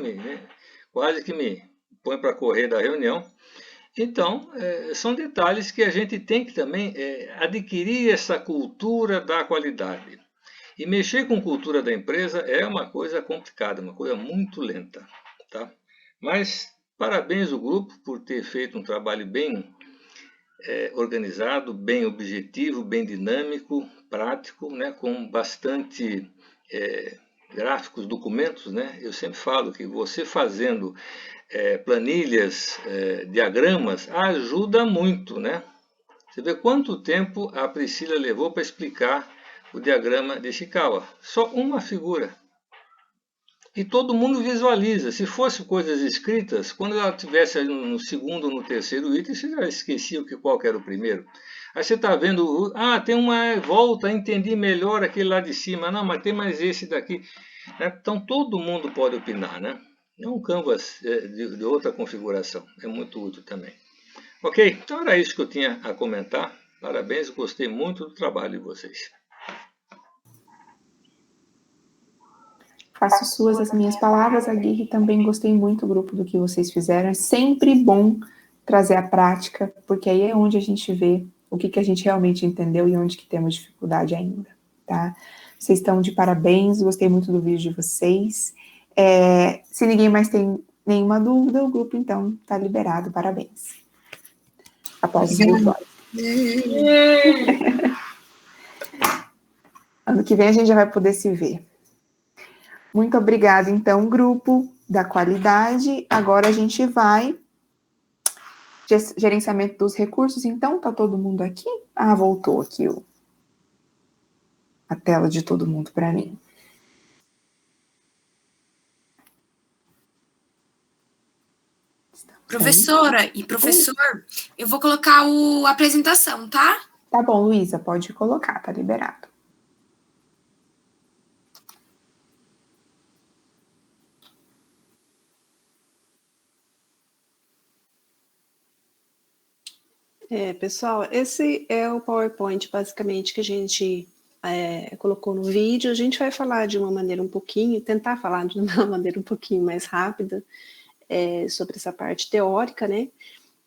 Speaker 10: quase que me põe para correr da reunião. Então, são detalhes que a gente tem que também adquirir essa cultura da qualidade. E mexer com cultura da empresa é uma coisa complicada, uma coisa muito lenta. Tá? Mas parabéns ao grupo por ter feito um trabalho bem organizado, bem objetivo, bem dinâmico, prático, né, com bastante gráficos, documentos. Né? Eu sempre falo que você fazendo planilhas, diagramas, ajuda muito, né? Você vê quanto tempo a Priscila levou para explicar o diagrama de Ishikawa. Só uma figura. E todo mundo visualiza. Se fosse coisas escritas, quando ela estivesse no segundo ou no terceiro item, você já esquecia qual que era o primeiro. Aí você está vendo, tem uma volta, entendi melhor aquele lá de cima. Não, mas tem mais esse daqui. Então todo mundo pode opinar, né? É um canvas de outra configuração. É muito útil também. Ok, então era isso que eu tinha a comentar. Parabéns, gostei muito do trabalho de vocês.
Speaker 1: Faço suas as minhas palavras, Aguirre, também gostei muito do grupo do que vocês fizeram. É sempre bom trazer a prática, porque aí é onde a gente vê o que a gente realmente entendeu e onde que temos dificuldade ainda, tá? Vocês estão de parabéns, gostei muito do vídeo de vocês. Se ninguém mais tem nenhuma dúvida, o grupo, então, está liberado. Parabéns. Após o relatório. Ano que vem a gente já vai poder se ver. Muito obrigada, então, grupo da qualidade. Agora a gente vai... Gerenciamento dos recursos. Então, tá todo mundo aqui? Voltou aqui a tela de todo mundo para mim.
Speaker 8: Professora e professor, eu vou colocar a apresentação, tá?
Speaker 1: Tá bom, Luísa, pode colocar, tá liberado.
Speaker 7: Pessoal, esse é o PowerPoint, basicamente, que a gente colocou no vídeo. A gente vai falar de uma maneira tentar falar de uma maneira um pouquinho mais rápida sobre essa parte teórica, né?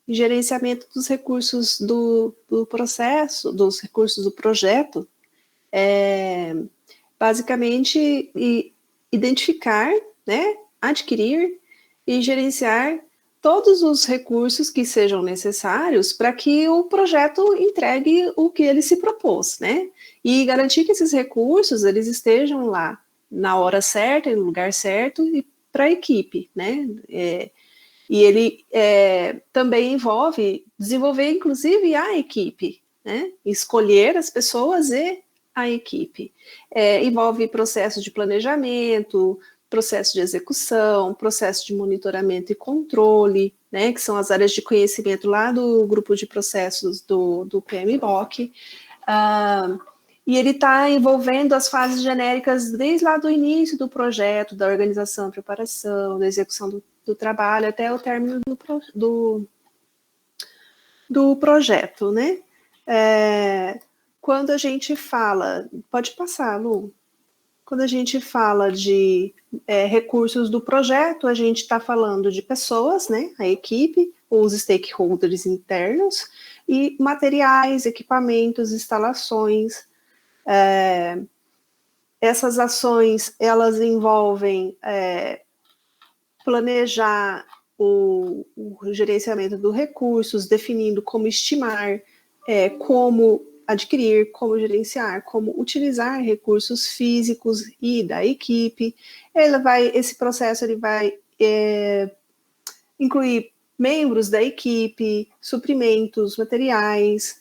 Speaker 7: Gerenciamento dos recursos do processo, dos recursos do projeto, basicamente identificar, né, adquirir e gerenciar todos os recursos que sejam necessários para que o projeto entregue o que ele se propôs, né? E garantir que esses recursos eles estejam lá na hora certa, no lugar certo e para a equipe, né? E ele também envolve desenvolver, inclusive, a equipe, né? Escolher as pessoas e a equipe. Envolve processo de planejamento, processo de execução, processo de monitoramento e controle, né, que são as áreas de conhecimento lá do grupo de processos do PMBOK. E ele está envolvendo as fases genéricas desde lá do início do projeto, da organização, preparação, da execução do trabalho até o término do projeto, né? Quando a gente fala... Pode passar, Lu. Quando a gente fala de recursos do projeto, a gente está falando de pessoas, né, a equipe, os stakeholders internos, e materiais, equipamentos, instalações. Essas ações, elas envolvem planejar o gerenciamento dos recursos, definindo como estimar, como adquirir, como gerenciar, como utilizar recursos físicos e da equipe. Esse processo ele vai incluir membros da equipe, suprimentos, materiais,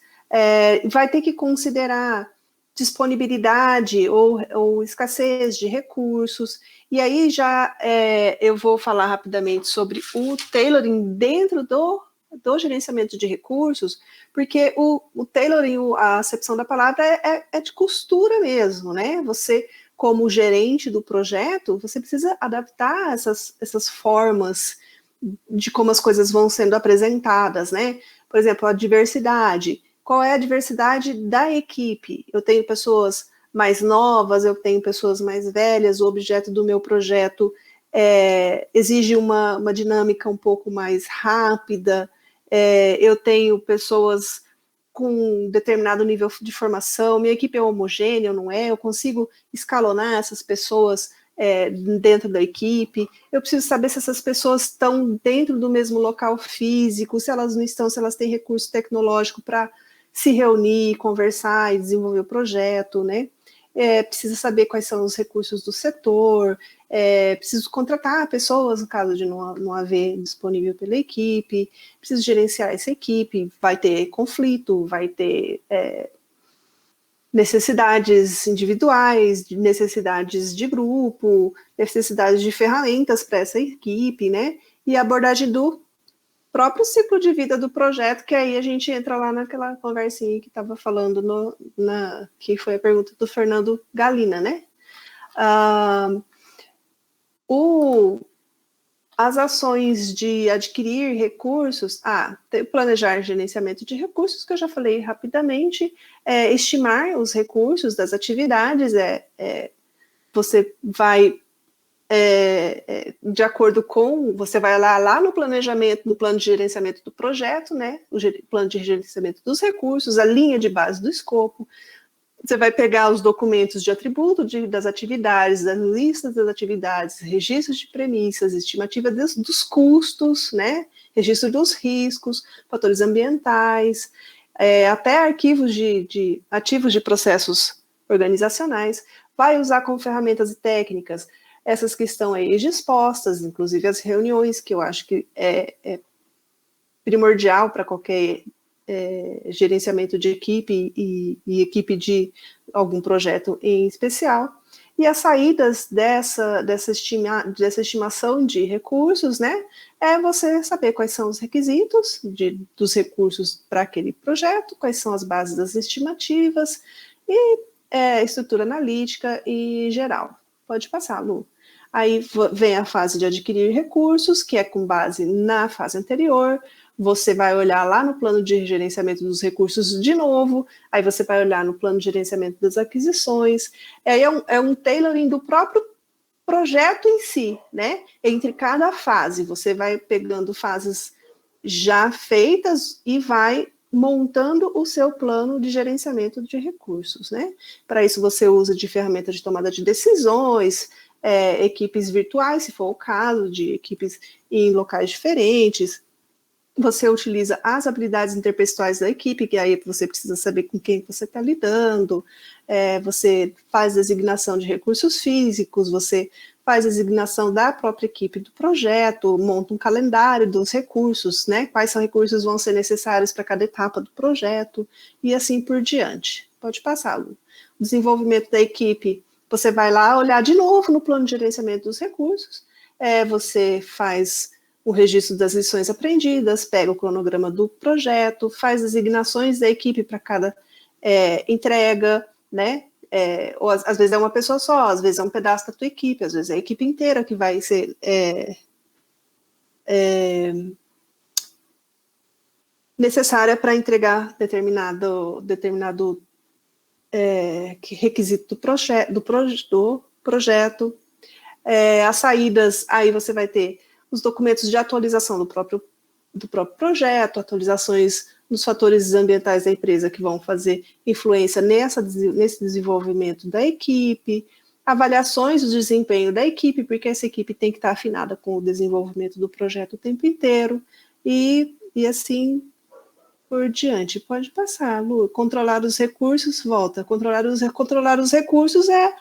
Speaker 7: vai ter que considerar disponibilidade ou escassez de recursos, e aí já eu vou falar rapidamente sobre o tailoring dentro do gerenciamento de recursos, porque o tailoring, a acepção da palavra é de costura mesmo, né? Você, como gerente do projeto, você precisa adaptar essas formas de como as coisas vão sendo apresentadas, né? Por exemplo, a diversidade. Qual é a diversidade da equipe? Eu tenho pessoas mais novas, eu tenho pessoas mais velhas, o objeto do meu projeto exige uma dinâmica um pouco mais rápida, eu tenho pessoas com determinado nível de formação, minha equipe é homogênea ou não é, eu consigo escalonar essas pessoas dentro da equipe, eu preciso saber se essas pessoas estão dentro do mesmo local físico, se elas não estão, se elas têm recurso tecnológico para se reunir, conversar e desenvolver o projeto, né? Precisa saber quais são os recursos do setor, preciso contratar pessoas no caso de não haver disponível pela equipe, preciso gerenciar essa equipe, vai ter conflito, vai ter necessidades individuais, necessidades de grupo, necessidades de ferramentas para essa equipe, né? E a abordagem do próprio ciclo de vida do projeto, que aí a gente entra lá naquela conversinha que estava falando, que foi a pergunta do Fernando Galina, né? As ações de adquirir recursos, planejar gerenciamento de recursos, que eu já falei rapidamente, estimar os recursos das atividades, você vai de acordo com, você vai lá no planejamento, no plano de gerenciamento do projeto, né, o plano de gerenciamento dos recursos, a linha de base do escopo, você vai pegar os documentos de atributo das atividades, das listas das atividades, registros de premissas, estimativa dos custos, né, registro dos riscos, fatores ambientais, até arquivos de ativos de processos organizacionais, vai usar como ferramentas e técnicas essas que estão aí dispostas, inclusive as reuniões, que eu acho que é primordial para qualquer gerenciamento de equipe e equipe de algum projeto em especial, e as saídas dessa estimação de recursos, né, é você saber quais são os requisitos dos recursos para aquele projeto, quais são as bases das estimativas, e estrutura analítica e geral. Pode passar, Lu. Aí vem a fase de adquirir recursos, que é com base na fase anterior, você vai olhar lá no plano de gerenciamento dos recursos de novo, aí você vai olhar no plano de gerenciamento das aquisições, aí é um tailoring do próprio projeto em si, né? Entre cada fase, você vai pegando fases já feitas e vai montando o seu plano de gerenciamento de recursos, né? Para isso você usa de ferramenta de tomada de decisões, equipes virtuais, se for o caso, de equipes em locais diferentes. Você utiliza as habilidades interpessoais da equipe, que aí você precisa saber com quem você está lidando, você faz designação de recursos físicos, você faz designação da própria equipe do projeto, monta um calendário dos recursos, né? Quais são recursos vão ser necessários para cada etapa do projeto, e assim por diante. Pode passar, Lu. O desenvolvimento da equipe, você vai lá olhar de novo no plano de gerenciamento dos recursos, você faz o registro das lições aprendidas, pega o cronograma do projeto, faz designações da equipe para cada entrega, né? Ou às vezes é uma pessoa só, às vezes é um pedaço da tua equipe, às vezes é a equipe inteira que vai ser necessária para entregar determinado requisito do projeto. As saídas, aí você vai ter os documentos de atualização do próprio projeto, atualizações nos fatores ambientais da empresa que vão fazer influência nesse desenvolvimento da equipe, avaliações do desempenho da equipe, porque essa equipe tem que estar afinada com o desenvolvimento do projeto o tempo inteiro, e assim por diante. Pode passar, Lu. Controlar os recursos, volta. Controlar os recursos é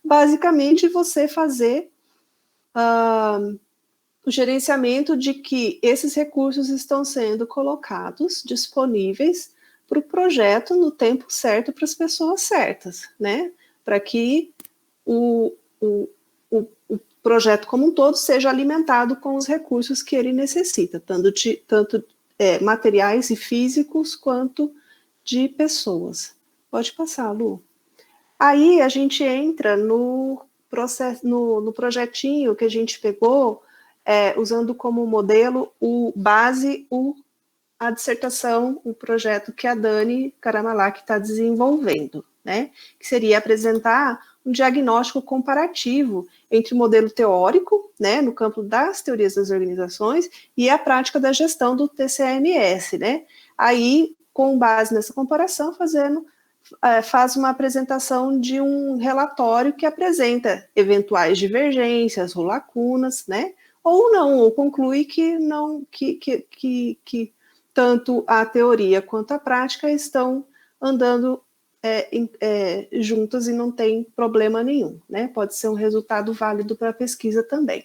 Speaker 7: basicamente você fazer o gerenciamento de que esses recursos estão sendo colocados, disponíveis para o projeto no tempo certo, para as pessoas certas, né? Para que o projeto como um todo seja alimentado com os recursos que ele necessita, tanto materiais e físicos quanto de pessoas. Pode passar, Lu. Aí a gente entra no processo, no projetinho que a gente pegou, usando como modelo a dissertação, o projeto que a Dani Karamalak está desenvolvendo, né? Que seria apresentar um diagnóstico comparativo entre o modelo teórico, né, no campo das teorias das organizações, e a prática da gestão do TCMS, né? Aí, com base nessa comparação, faz uma apresentação de um relatório que apresenta eventuais divergências ou lacunas, né? Ou não, ou conclui que não, que tanto a teoria quanto a prática estão andando juntas e não tem problema nenhum, né? Pode ser um resultado válido para a pesquisa também.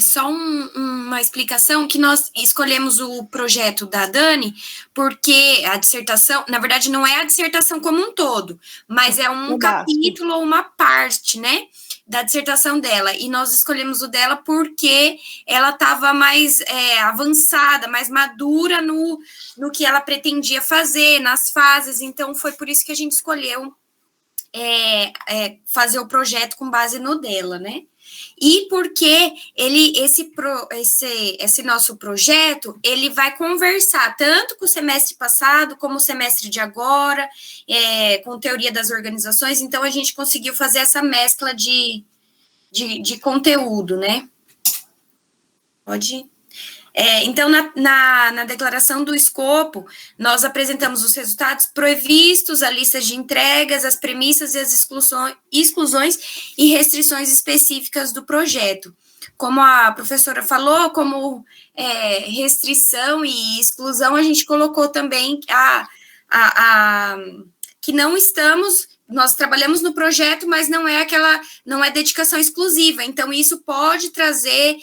Speaker 8: Só uma explicação, que nós escolhemos o projeto da Dani, porque a dissertação, na verdade, não é a dissertação como um todo, mas é um capítulo ou uma parte, né, da dissertação dela, e nós escolhemos o dela porque ela estava mais avançada, mais madura no que ela pretendia fazer, nas fases, então foi por isso que a gente escolheu fazer o projeto com base no dela, né? E porque esse nosso projeto, ele vai conversar tanto com o semestre passado, como o semestre de agora, com teoria das organizações, então a gente conseguiu fazer essa mescla de conteúdo, né? Pode ir. Então, na declaração do escopo, nós apresentamos os resultados previstos, a lista de entregas, as premissas e as exclusões e restrições específicas do projeto. Como a professora falou, como restrição e exclusão, a gente colocou também que não estamos... Nós trabalhamos no projeto, mas não é dedicação exclusiva. Então, isso pode trazer...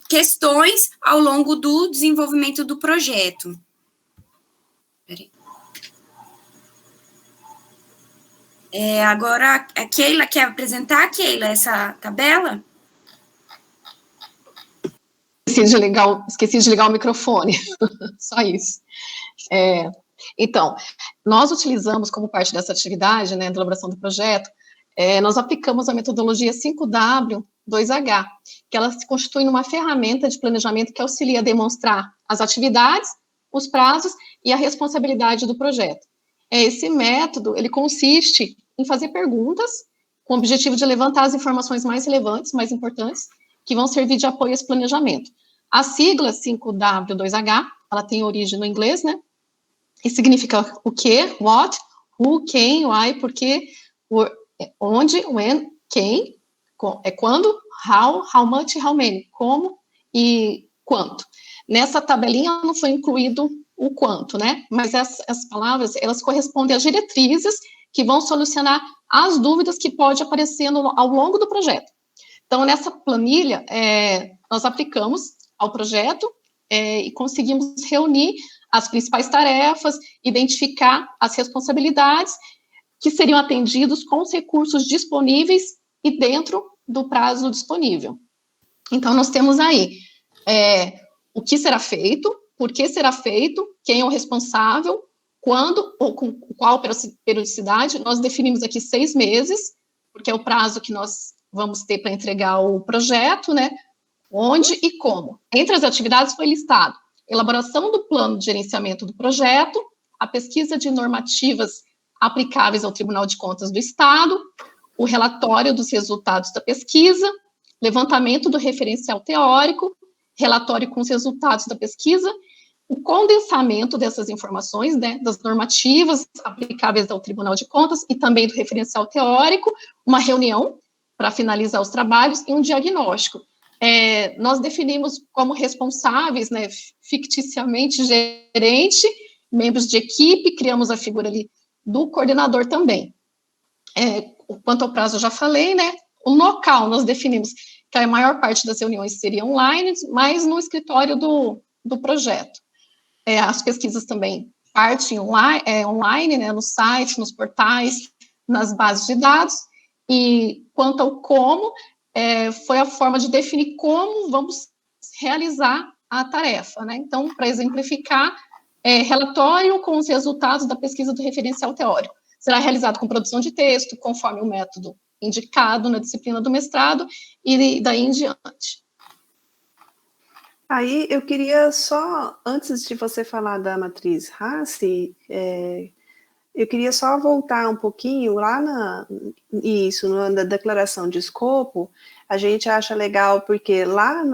Speaker 8: questões ao longo do desenvolvimento do projeto. Peraí. Agora, a Keila quer apresentar, Keila, essa tabela?
Speaker 11: Esqueci de ligar o microfone, só isso. Então, nós utilizamos como parte dessa atividade, né, da elaboração do projeto, nós aplicamos a metodologia 5W 2H, que ela se constitui numa ferramenta de planejamento que auxilia a demonstrar as atividades, os prazos e a responsabilidade do projeto. Esse método, ele consiste em fazer perguntas com o objetivo de levantar as informações mais relevantes, mais importantes, que vão servir de apoio a esse planejamento. A sigla 5W2H, ela tem origem no inglês, né? E significa o que, what, who, quem, why, porquê, onde, when, quem, quando, how much, how many, como e quanto. Nessa tabelinha não foi incluído o quanto, né? Mas as palavras, elas correspondem às diretrizes que vão solucionar as dúvidas que podem aparecer ao longo do projeto. Então, nessa planilha, nós aplicamos ao projeto e conseguimos reunir as principais tarefas, identificar as responsabilidades que seriam atendidos com os recursos disponíveis e dentro do prazo disponível. Então, nós temos aí o que será feito, por que será feito, quem é o responsável, quando ou com qual periodicidade. Nós definimos aqui 6 meses, porque é o prazo que nós vamos ter para entregar o projeto, né? Onde e como. Entre as atividades foi listado elaboração do plano de gerenciamento do projeto, a pesquisa de normativas aplicáveis ao Tribunal de Contas do Estado, o relatório dos resultados da pesquisa, levantamento do referencial teórico, relatório com os resultados da pesquisa, o condensamento dessas informações, né, das normativas aplicáveis ao Tribunal de Contas e também do referencial teórico, uma reunião para finalizar os trabalhos e um diagnóstico. Nós definimos como responsáveis, né, ficticiamente, gerente, membros de equipe, criamos a figura ali do coordenador também. Quanto ao prazo, eu já falei, né, o local, nós definimos que a maior parte das reuniões seria online, mas no escritório do projeto. As pesquisas também partem online, né, no site, nos portais, nas bases de dados, e quanto ao como, foi a forma de definir como vamos realizar a tarefa, né? Então, para exemplificar, relatório com os resultados da pesquisa do referencial teórico. Será realizado com produção de texto, conforme o método indicado na disciplina do mestrado, e daí em diante.
Speaker 7: Aí, eu queria só, antes de você falar da matriz Hasse, eu queria só voltar um pouquinho lá na declaração de escopo. A gente acha legal porque lá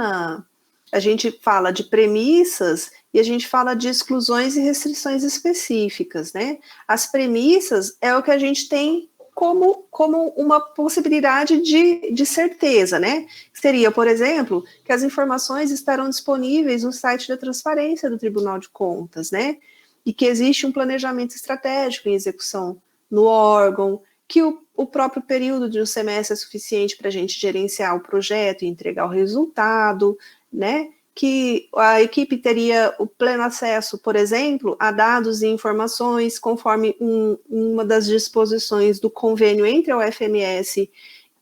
Speaker 7: a gente fala de premissas e a gente fala de exclusões e restrições específicas, né? As premissas é o que a gente tem como uma possibilidade de certeza, né? Seria, por exemplo, que as informações estarão disponíveis no site da transparência do Tribunal de Contas, né? E que existe um planejamento estratégico em execução no órgão, que o próprio período de um semestre é suficiente para a gente gerenciar o projeto e entregar o resultado, né? Que a equipe teria o pleno acesso, por exemplo, a dados e informações conforme uma das disposições do convênio entre a UFMS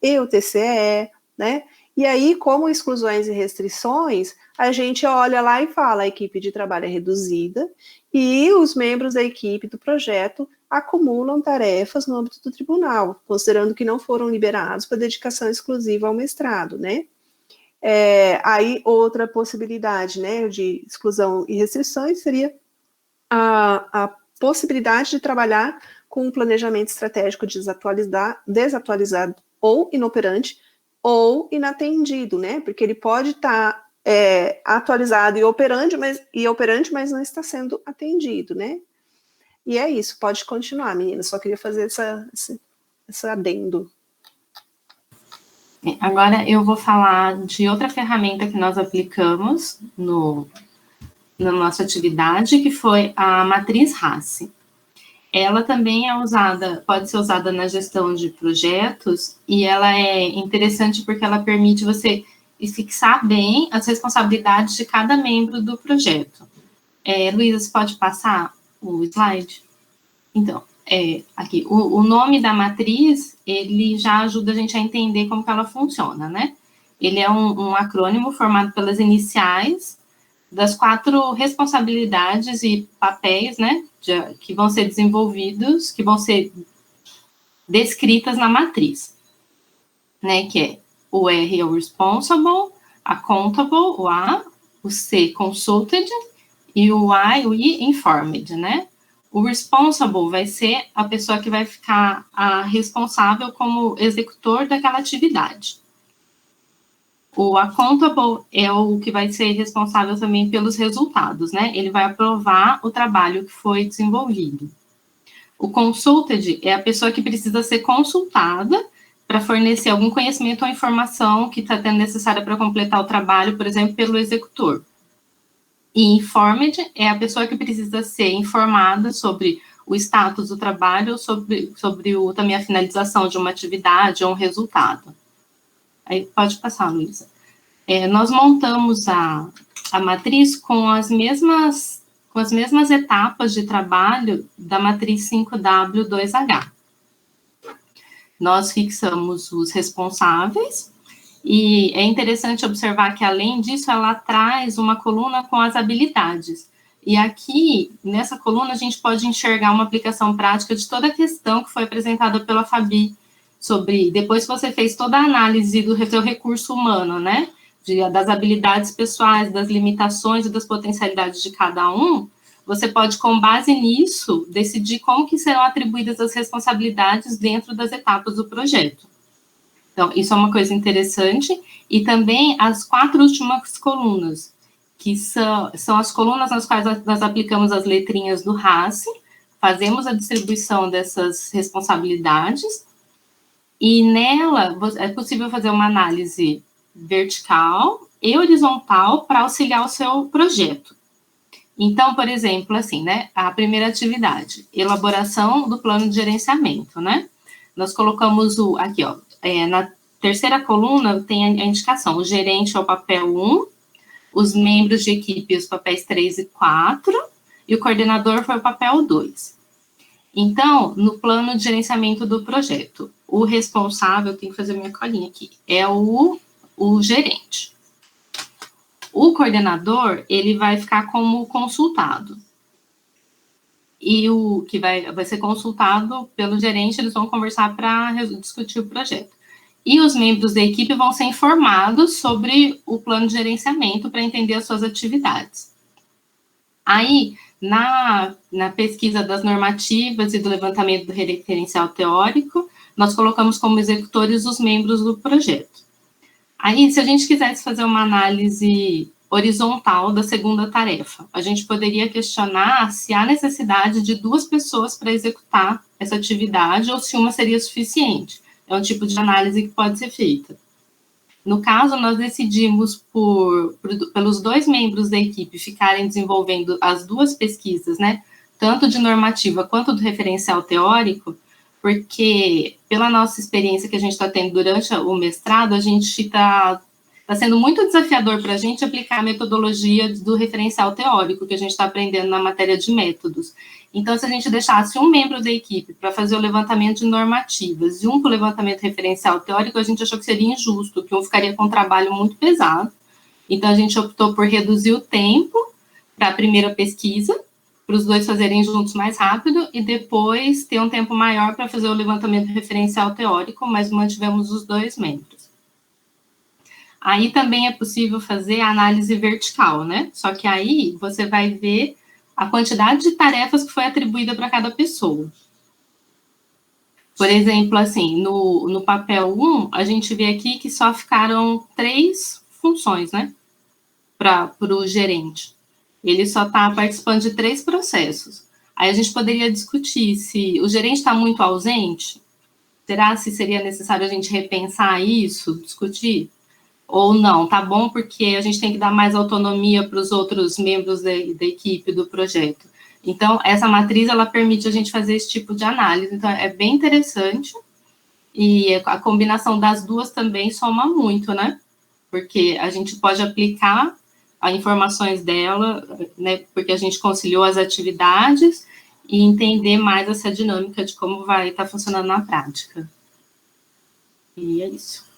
Speaker 7: e o TCE, né? E aí, como exclusões e restrições, a gente olha lá e fala, a equipe de trabalho é reduzida e os membros da equipe do projeto acumulam tarefas no âmbito do tribunal, considerando que não foram liberados para dedicação exclusiva ao mestrado, né? Aí, outra possibilidade, né, de exclusão e restrições seria a possibilidade de trabalhar com um planejamento estratégico desatualizado ou inoperante ou inatendido, né, porque ele pode estar atualizado e operante, mas não está sendo atendido, né. E é isso, pode continuar, menina, só queria fazer esse adendo.
Speaker 12: Agora eu vou falar de outra ferramenta que nós aplicamos na nossa atividade, que foi a matriz Hasse. Ela também pode ser usada na gestão de projetos, e ela é interessante porque ela permite você fixar bem as responsabilidades de cada membro do projeto. Luísa, você pode passar o slide? Então, aqui, o nome da matriz, ele já ajuda a gente a entender como que ela funciona, né? Ele é um acrônimo formado pelas iniciais das 4 responsabilidades e papéis, né, que vão ser desenvolvidos, que vão ser descritas na matriz, né, que é o R é o responsible, accountable, o A, o C, consulted, e o I, o I, informed, né? O responsible vai ser a pessoa que vai ficar responsável como executor daquela atividade. O accountable é o que vai ser responsável também pelos resultados, né? Ele vai aprovar o trabalho que foi desenvolvido. O consulted é a pessoa que precisa ser consultada para fornecer algum conhecimento ou informação que está tendo necessária para completar o trabalho, por exemplo, pelo executor. E informed é a pessoa que precisa ser informada sobre o status do trabalho, sobre também a finalização de uma atividade ou um resultado. Aí pode passar, Luísa. Nós montamos a matriz com as mesmas etapas de trabalho da matriz 5W2H. Nós fixamos os responsáveis, e é interessante observar que, além disso, ela traz uma coluna com as habilidades. E aqui, nessa coluna, a gente pode enxergar uma aplicação prática de toda a questão que foi apresentada pela Fabi, sobre, depois que você fez toda a análise do seu recurso humano, né, das habilidades pessoais, das limitações e das potencialidades de cada um, você pode, com base nisso, decidir como que serão atribuídas as responsabilidades dentro das etapas do projeto. Então, isso é uma coisa interessante. E também as 4 últimas colunas, que são as colunas nas quais nós aplicamos as letrinhas do RACE, fazemos a distribuição dessas responsabilidades, e nela é possível fazer uma análise vertical e horizontal para auxiliar o seu projeto. Então, por exemplo, assim, né, a primeira atividade, elaboração do plano de gerenciamento, né? Nós colocamos aqui, ó, na terceira coluna tem a indicação, o gerente é o papel 1, os membros de equipe, os papéis 3 e 4, e o coordenador foi o papel 2. Então, no plano de gerenciamento do projeto, o responsável, tem que fazer minha colinha aqui, é o gerente. O coordenador, ele vai ficar como consultado. E o que vai ser consultado pelo gerente, eles vão conversar para discutir o projeto. E os membros da equipe vão ser informados sobre o plano de gerenciamento para entender as suas atividades. Aí, na pesquisa das normativas e do levantamento do referencial teórico, nós colocamos como executores os membros do projeto. Aí, se a gente quisesse fazer uma análise horizontal da segunda tarefa, a gente poderia questionar se há necessidade de 2 pessoas para executar essa atividade ou se uma seria suficiente. É um tipo de análise que pode ser feita. No caso, nós decidimos pelos 2 membros da equipe ficarem desenvolvendo as 2 pesquisas, né, tanto de normativa quanto do referencial teórico, porque, pela nossa experiência que a gente está tendo durante o mestrado, a gente está sendo muito desafiador para a gente aplicar a metodologia do referencial teórico, que a gente está aprendendo na matéria de métodos. Então, se a gente deixasse um membro da equipe para fazer o levantamento de normativas e um para o levantamento referencial teórico, a gente achou que seria injusto, que um ficaria com um trabalho muito pesado. Então, a gente optou por reduzir o tempo para a primeira pesquisa, para os 2 fazerem juntos mais rápido, e depois ter um tempo maior para fazer o levantamento referencial teórico, mas mantivemos os 2 membros. Aí também é possível fazer a análise vertical, né? Só que aí você vai ver a quantidade de tarefas que foi atribuída para cada pessoa. Por exemplo, assim, no papel 1, a gente vê aqui que só ficaram 3 funções, né? Para o gerente. Ele só está participando de 3 processos. Aí a gente poderia discutir se o gerente está muito ausente, será se seria necessário a gente repensar isso, discutir? Ou não, tá bom, porque a gente tem que dar mais autonomia para os outros membros da equipe do projeto. Então, essa matriz, ela permite a gente fazer esse tipo de análise. Então, é bem interessante. E a combinação das 2 também soma muito, né? Porque a gente pode aplicar as informações dela, né? Porque a gente conciliou as atividades e entender mais essa dinâmica de como vai estar funcionando na prática. E é isso.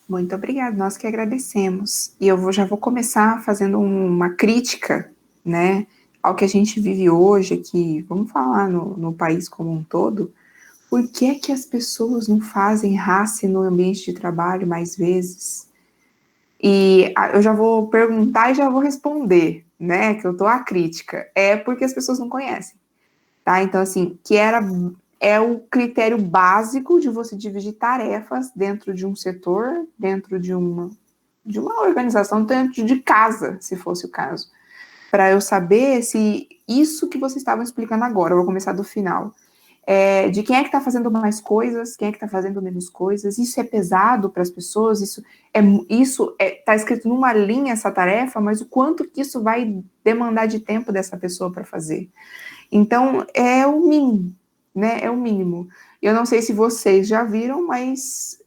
Speaker 1: Muito obrigada, nós que agradecemos. E eu já vou começar fazendo uma crítica, né, ao que a gente vive hoje aqui, vamos falar no país como um todo, por que que as pessoas não fazem RACI no ambiente de trabalho mais vezes? E eu já vou perguntar e já vou responder, né, que eu tô à crítica. É porque as pessoas não conhecem, tá? Então, assim, é o critério básico de você dividir tarefas dentro de um setor, dentro de uma organização, dentro de casa, se fosse o caso. Para eu saber se isso que vocês estavam explicando agora, eu vou começar do final, de quem é que está fazendo mais coisas, quem é que está fazendo menos coisas, isso é pesado para as pessoas, isso está escrito numa linha essa tarefa, mas o quanto que isso vai demandar de tempo dessa pessoa para fazer. Então, é o mínimo, né? É o mínimo. Eu não sei se vocês já viram, mas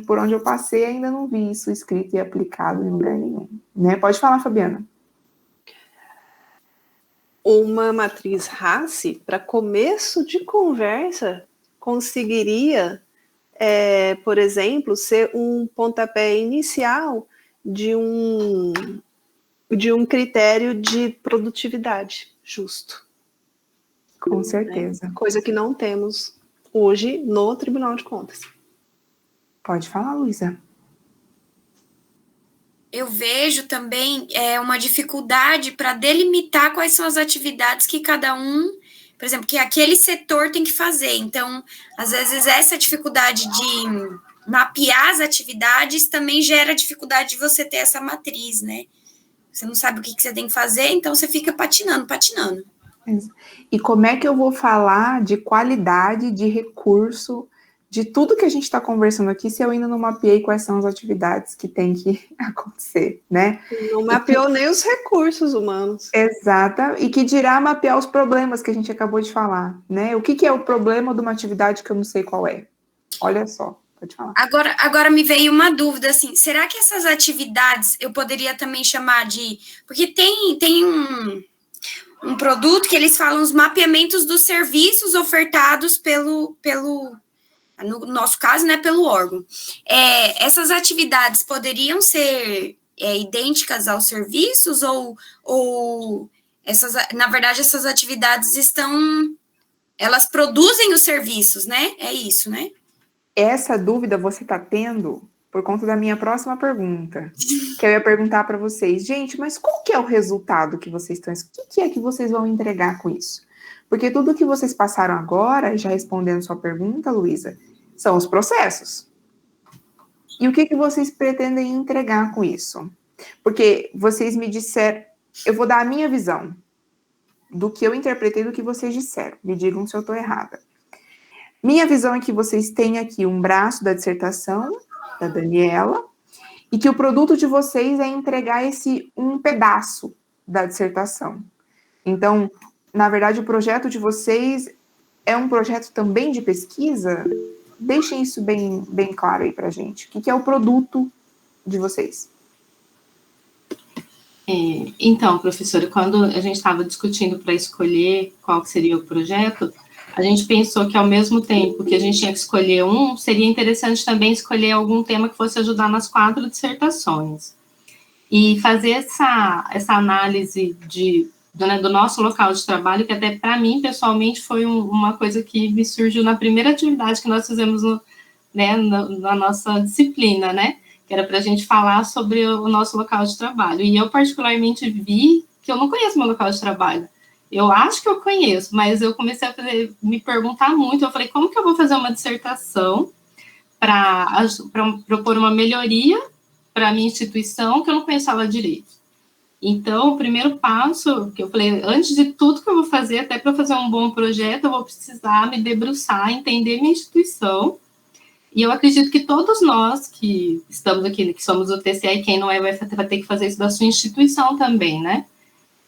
Speaker 1: por onde eu passei ainda não vi isso escrito e aplicado em lugar nenhum, né? Pode falar, Fabiana.
Speaker 7: Uma matriz RACI, para começo de conversa, conseguiria, por exemplo, ser um pontapé inicial de um critério de produtividade justo.
Speaker 1: Com certeza.
Speaker 7: Coisa que não temos hoje no Tribunal de Contas.
Speaker 1: Pode falar, Luísa.
Speaker 8: Eu vejo também uma dificuldade para delimitar quais são as atividades que cada um, por exemplo, que aquele setor tem que fazer. Então, às vezes, essa dificuldade de mapear as atividades também gera dificuldade de você ter essa matriz, né? Você não sabe o que você tem que fazer, então você fica patinando.
Speaker 1: E como é que eu vou falar de qualidade, de recurso, de tudo que a gente está conversando aqui, se eu ainda não mapeei quais são as atividades que tem que acontecer, né?
Speaker 7: Não mapeou nem os recursos humanos.
Speaker 1: Exato, e que dirá mapear os problemas que a gente acabou de falar, né? O que é o problema de uma atividade que eu não sei qual é? Olha só, pode falar.
Speaker 8: Agora me veio uma dúvida, assim, será que essas atividades eu poderia também chamar de... Porque tem um produto que eles falam os mapeamentos dos serviços ofertados pelo no nosso caso, né, pelo órgão. Essas atividades poderiam ser idênticas aos serviços ou na verdade, essas atividades elas produzem os serviços, né? É isso, né?
Speaker 1: Essa dúvida você está tendo por conta da minha próxima pergunta, que eu ia perguntar para vocês, gente, mas qual que é o resultado que vocês estão... O que é que vocês vão entregar com isso? Porque tudo que vocês passaram agora, já respondendo sua pergunta, Luísa, são os processos. E o que vocês pretendem entregar com isso? Porque vocês me disseram... Eu vou dar a minha visão do que eu interpretei do que vocês disseram. Me digam se eu estou errada. Minha visão é que vocês têm aqui um braço da dissertação, da Daniela, e que o produto de vocês é entregar um pedaço da dissertação. Então... Na verdade, o projeto de vocês é um projeto também de pesquisa? Deixem isso bem claro aí para a gente. O que é o produto de vocês?
Speaker 12: Então, professora, quando a gente estava discutindo para escolher qual seria o projeto, a gente pensou que, ao mesmo tempo que a gente tinha que escolher seria interessante também escolher algum tema que fosse ajudar nas 4 dissertações. E fazer essa análise do nosso local de trabalho, que até para mim, pessoalmente, foi uma coisa que me surgiu na primeira atividade que nós fizemos na nossa disciplina, né? Que era para a gente falar sobre o nosso local de trabalho. E eu, particularmente, vi que eu não conheço meu local de trabalho. Eu acho que eu conheço, mas eu comecei a me perguntar muito. Eu falei, como que eu vou fazer uma dissertação para propor uma melhoria para a minha instituição que eu não conheço ela direito? Então, o primeiro passo, que eu falei, antes de tudo que eu vou fazer, até para fazer um bom projeto, eu vou precisar me debruçar, entender minha instituição, e eu acredito que todos nós que estamos aqui, que somos o TCE, e quem não é, vai ter que fazer isso da sua instituição também, né?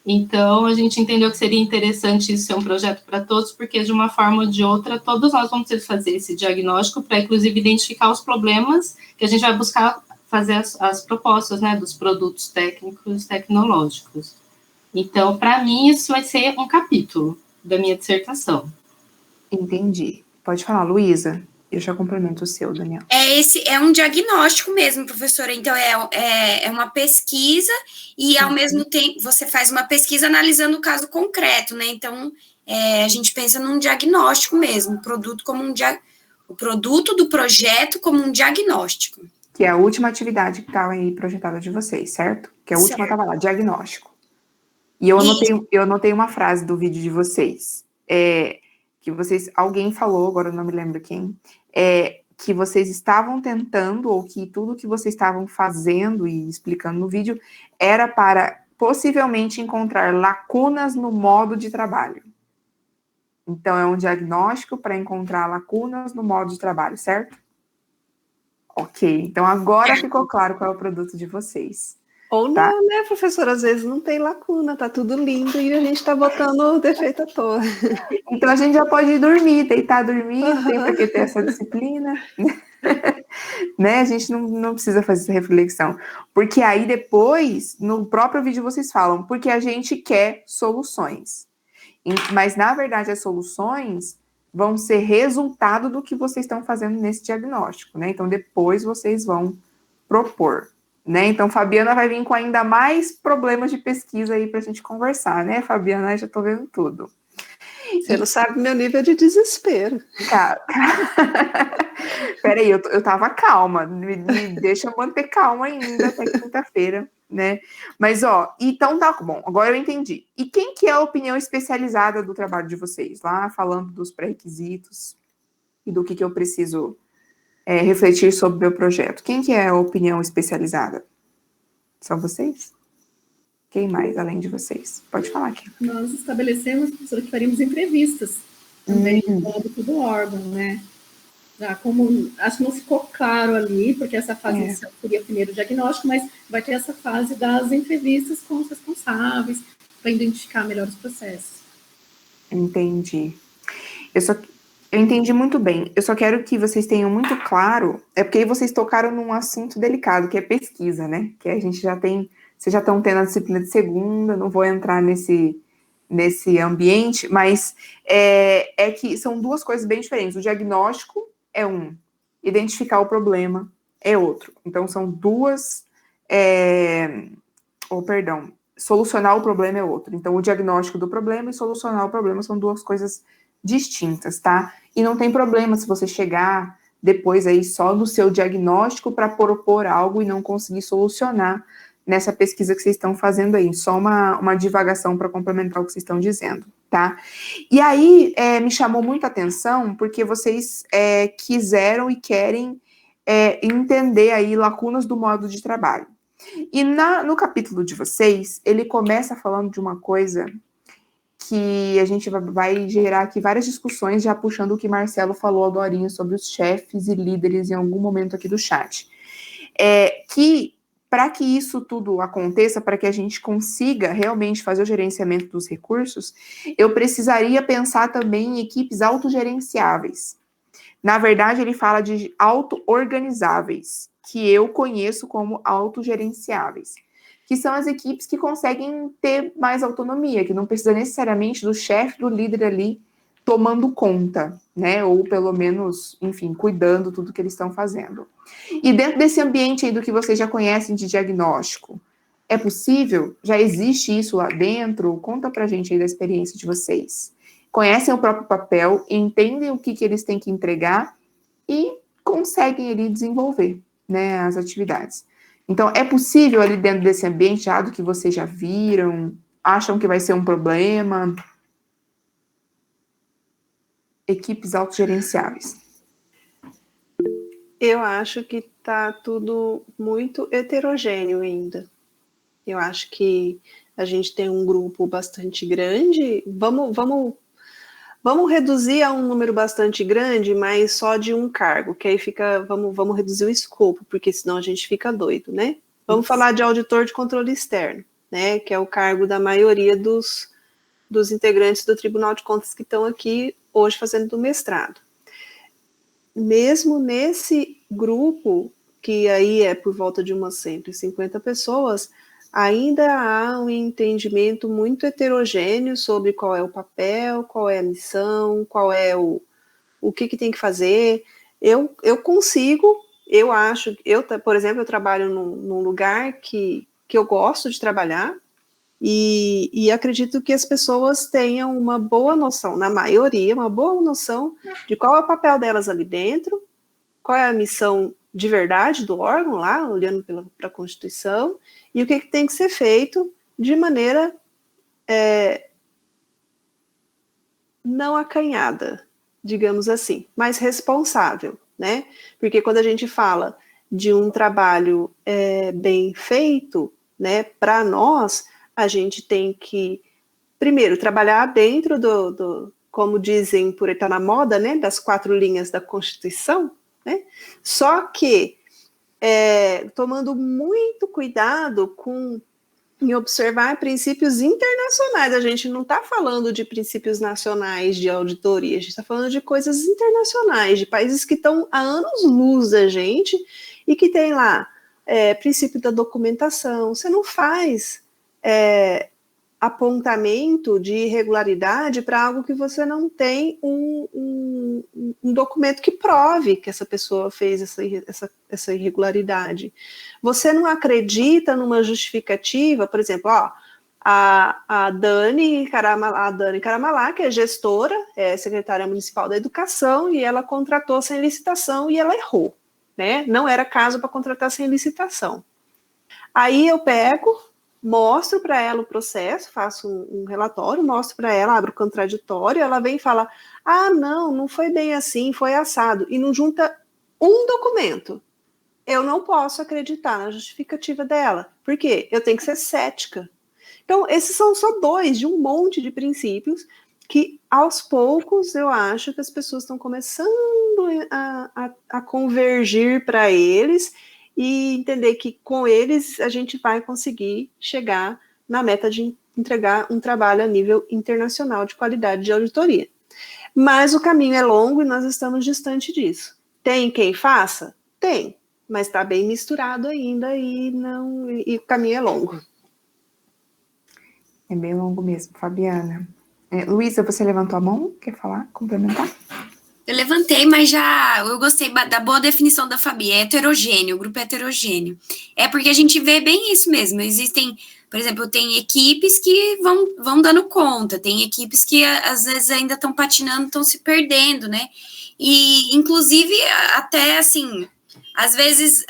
Speaker 12: Então, a gente entendeu que seria interessante isso ser um projeto para todos, porque de uma forma ou de outra, todos nós vamos ter que fazer esse diagnóstico para, inclusive, identificar os problemas que a gente vai buscar fazer as propostas, né, dos produtos técnicos e tecnológicos. Então, para mim, isso vai ser um capítulo da minha dissertação.
Speaker 1: Entendi. Pode falar, Luísa. Eu já complemento o seu, Daniel.
Speaker 8: É um diagnóstico mesmo, professora. Então, é uma pesquisa e, ao mesmo tempo, você faz uma pesquisa analisando o caso concreto, né? Então, a gente pensa num diagnóstico mesmo, o produto do projeto como um diagnóstico.
Speaker 1: Que é a última atividade que estava aí projetada de vocês, certo? Que a última estava lá, diagnóstico. E eu anotei uma frase do vídeo de vocês, que alguém falou, agora eu não me lembro quem, que vocês estavam tentando, ou que tudo que vocês estavam fazendo e explicando no vídeo, era para possivelmente encontrar lacunas no modo de trabalho. Então, é um diagnóstico para encontrar lacunas no modo de trabalho, certo? Ok, então agora ficou claro qual é o produto de vocês.
Speaker 7: Ou
Speaker 1: tá?
Speaker 7: não, né, professora? Às vezes não tem lacuna, tá tudo lindo e a gente tá botando o defeito à toa.
Speaker 1: Então a gente já pode dormir, deitar, dormir, não tem para que ter essa disciplina. Né? A gente não precisa fazer essa reflexão. Porque aí depois, no próprio vídeo vocês falam, porque a gente quer soluções. Mas, na verdade, as soluções vão ser resultado do que vocês estão fazendo nesse diagnóstico, né? Então, depois vocês vão propor, né? Então, Fabiana vai vir com ainda mais problemas de pesquisa aí para a gente conversar, né, Fabiana? Já estou vendo tudo.
Speaker 7: Você não sabe meu nível de desespero.
Speaker 1: Cara, peraí, eu tava calma, me deixa eu manter calma ainda até quinta-feira, né? Mas, então tá bom, agora eu entendi. E quem que é a opinião especializada do trabalho de vocês? Lá, falando dos pré-requisitos e do que eu preciso refletir sobre o meu projeto. Quem que é a opinião especializada? São vocês? Quem mais, além de vocês? Pode falar aqui.
Speaker 11: Nós estabelecemos, professora, que faríamos entrevistas também no âmbito do órgão, né? Já como, acho que não ficou claro ali, porque essa fase seria primeiro o diagnóstico, mas vai ter essa fase das entrevistas com os responsáveis, para identificar melhor os processos.
Speaker 1: Entendi. Eu entendi muito bem. Eu só quero que vocês tenham muito claro, porque aí vocês tocaram num assunto delicado, que é pesquisa, né? Que a gente já tem, vocês já estão tendo a disciplina de segunda, não vou entrar nesse ambiente, mas é que são duas coisas bem diferentes. O diagnóstico é um, identificar o problema é outro. Então, são duas... solucionar o problema é outro. Então, o diagnóstico do problema e solucionar o problema são duas coisas distintas, tá? E não tem problema se você chegar depois aí só no seu diagnóstico para propor algo e não conseguir solucionar nessa pesquisa que vocês estão fazendo aí. Só uma divagação para complementar o que vocês estão dizendo, tá? E aí, me chamou muita atenção porque vocês quiseram e querem entender aí lacunas do modo de trabalho. E no capítulo de vocês, ele começa falando de uma coisa que a gente vai gerar aqui várias discussões, já puxando o que Marcelo falou agorinha sobre os chefes e líderes em algum momento aqui do chat. Que, para que isso tudo aconteça, para que a gente consiga realmente fazer o gerenciamento dos recursos, eu precisaria pensar também em equipes autogerenciáveis. Na verdade, ele fala de auto-organizáveis, que eu conheço como autogerenciáveis, que são as equipes que conseguem ter mais autonomia, que não precisa necessariamente do chefe, do líder ali tomando conta, né, ou pelo menos, enfim, cuidando tudo que eles estão fazendo. E dentro desse ambiente aí do que vocês já conhecem de diagnóstico, é possível? Já existe isso lá dentro? Conta pra gente aí da experiência de vocês. Conhecem o próprio papel, entendem o que eles têm que entregar e conseguem ali desenvolver, né, as atividades. Então, é possível ali dentro desse ambiente, já do que vocês já viram, acham que vai ser um problema? Equipes autogerenciáveis.
Speaker 7: Eu acho que está tudo muito heterogêneo ainda. Eu acho que a gente tem um grupo bastante grande. Vamos reduzir a um número bastante grande, mas só de um cargo, que aí fica, vamos reduzir o escopo, porque senão a gente fica doido, né? Vamos falar de auditor de controle externo, né? Que é o cargo da maioria dos integrantes do Tribunal de Contas que estão aqui hoje fazendo do mestrado. Mesmo nesse grupo, que aí é por volta de umas 150 pessoas, ainda há um entendimento muito heterogêneo sobre qual é o papel, qual é a missão, qual é o que tem que fazer. Eu acho, por exemplo, eu trabalho num lugar que eu gosto de trabalhar, E acredito que as pessoas tenham uma boa noção, na maioria, uma boa noção de qual é o papel delas ali dentro, qual é a missão de verdade do órgão lá, olhando para a Constituição, e o que tem que ser feito de maneira não acanhada, digamos assim, mas responsável, né? Porque quando a gente fala de um trabalho bem feito, né, para nós, a gente tem que, primeiro, trabalhar dentro como dizem por estar na moda, né, das 4 linhas da Constituição, né? Só que tomando muito cuidado em observar princípios internacionais. A gente não está falando de princípios nacionais de auditoria, a gente está falando de coisas internacionais, de países que estão há anos-luz da gente e que tem lá princípio da documentação. Você não faz apontamento de irregularidade para algo que você não tem um documento que prove que essa pessoa fez essa irregularidade. Você não acredita numa justificativa, por exemplo, a Dani Caramalá, que é gestora, é secretária municipal da educação, e ela contratou sem licitação e ela errou, né? Não era caso para contratar sem licitação. Aí eu mostro para ela o processo, faço um relatório, mostro para ela, abro o contraditório, ela vem e fala, não foi bem assim, foi assado, e não junta um documento. Eu não posso acreditar na justificativa dela, porque eu tenho que ser cética. Então, esses são só 2 de um monte de princípios que, aos poucos, eu acho que as pessoas estão começando a convergir para eles e entender que com eles a gente vai conseguir chegar na meta de entregar um trabalho a nível internacional de qualidade de auditoria. Mas o caminho é longo e nós estamos distante disso. Tem quem faça? Tem, mas está bem misturado ainda e o caminho é longo.
Speaker 1: É bem longo mesmo, Fabiana. Luísa, você levantou a mão? Quer falar? Complementar?
Speaker 8: Eu levantei, mas eu gostei da boa definição da Fabi, é heterogêneo, o grupo é heterogêneo. É porque a gente vê bem isso mesmo, existem, por exemplo, tem equipes que vão dando conta, tem equipes que às vezes ainda estão patinando, estão se perdendo, né? E, inclusive, até assim, às vezes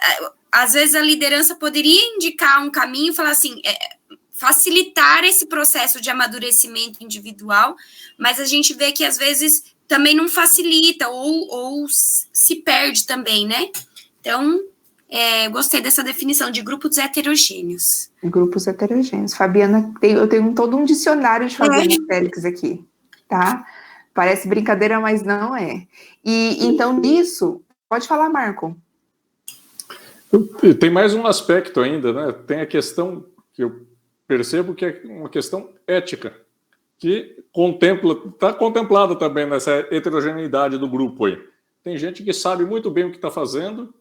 Speaker 8: a liderança poderia indicar um caminho e falar assim, facilitar esse processo de amadurecimento individual, mas a gente vê que às vezes também não facilita ou se perde também, né? Então, gostei dessa definição de grupos heterogêneos.
Speaker 1: Grupos heterogêneos. Fabiana, eu tenho todo um dicionário de Fabiana Félix aqui, tá? Parece brincadeira, mas não é. E então, nisso, pode falar, Marco.
Speaker 3: Tem mais um aspecto ainda, né? Tem a questão que eu percebo que é uma questão ética, que está contemplada também nessa heterogeneidade do grupo aí. Tem gente que sabe muito bem o que está fazendo,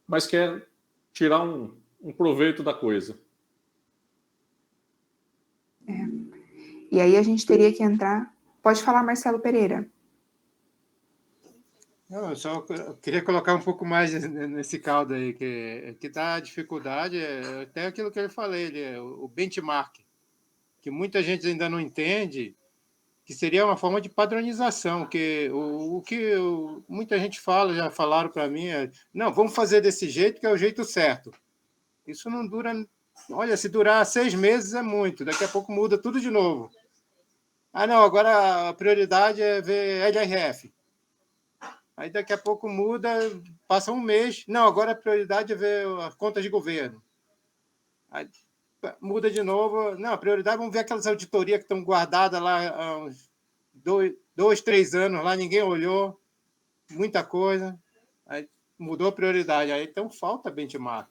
Speaker 3: mas quer tirar um proveito da coisa.
Speaker 1: E aí a gente teria que entrar... Pode falar, Marcelo Pereira.
Speaker 13: Eu só queria colocar um pouco mais nesse caldo aí, que dá a dificuldade, até aquilo que eu falei, o benchmark, que muita gente ainda não entende, que seria uma forma de padronização, que o que muita gente fala, já falaram para mim, não, vamos fazer desse jeito, que é o jeito certo. Isso não dura... Olha, se durar 6 meses é muito, daqui a pouco muda tudo de novo. Não, agora a prioridade é ver LRF. Aí daqui a pouco muda, passa um mês, não, agora a prioridade é ver as contas de governo. Aí muda de novo, não, a prioridade, vamos ver aquelas auditorias que estão guardadas lá há uns 2, 3 anos, lá ninguém olhou, muita coisa, aí mudou a prioridade, aí então falta benchmark.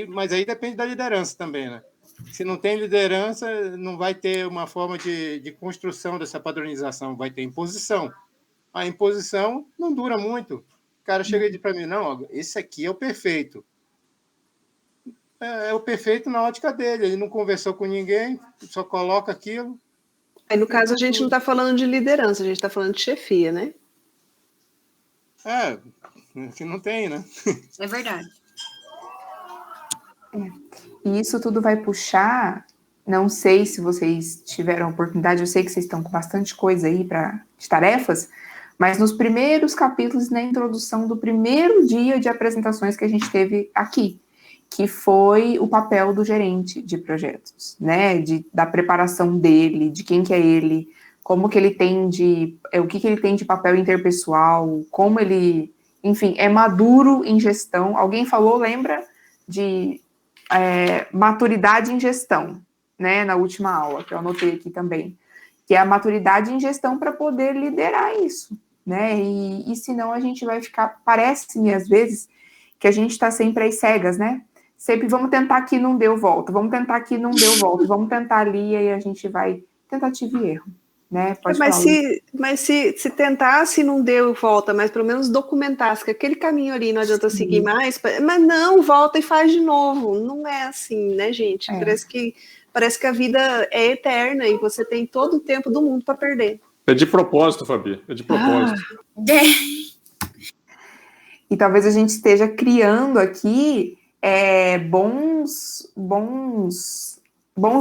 Speaker 13: Mas aí depende da liderança também, né? Se não tem liderança, não vai ter uma forma de construção dessa padronização, vai ter imposição. A imposição não dura muito. O cara chega e diz para mim, não, esse aqui é o perfeito. É o perfeito na ótica dele, ele não conversou com ninguém, só coloca aquilo.
Speaker 7: Aí, no caso, a gente não está falando de liderança, a gente está falando de chefia, né?
Speaker 13: Que não tem, né?
Speaker 8: É verdade.
Speaker 1: E isso tudo vai puxar não sei se vocês tiveram oportunidade, eu sei que vocês estão com bastante coisa aí de tarefas, mas nos primeiros capítulos, na introdução do primeiro dia de apresentações que a gente teve aqui, que foi o papel do gerente de projetos, né, da preparação dele, de quem que é ele, como que ele tem o que ele tem de papel interpessoal, como ele, enfim, é maduro em gestão. Alguém falou, lembra, de maturidade em gestão, né, na última aula, que eu anotei aqui também, que é a maturidade em gestão para poder liderar isso, né, e senão a gente vai ficar, parece-me às vezes, que a gente está sempre às cegas, né, sempre vamos tentar aqui, não deu volta, vamos tentar aqui, não deu volta, vamos tentar ali, e aí a gente vai, tentativa e erro, né, pode
Speaker 7: mas se tentasse não deu volta, mas pelo menos documentasse que aquele caminho ali não adianta seguir mais, mas não, volta e faz de novo, não é assim, né, gente, parece que a vida é eterna e você tem todo o tempo do mundo para perder.
Speaker 3: É de propósito, Fabi, é de propósito.
Speaker 1: E talvez a gente esteja criando aqui bons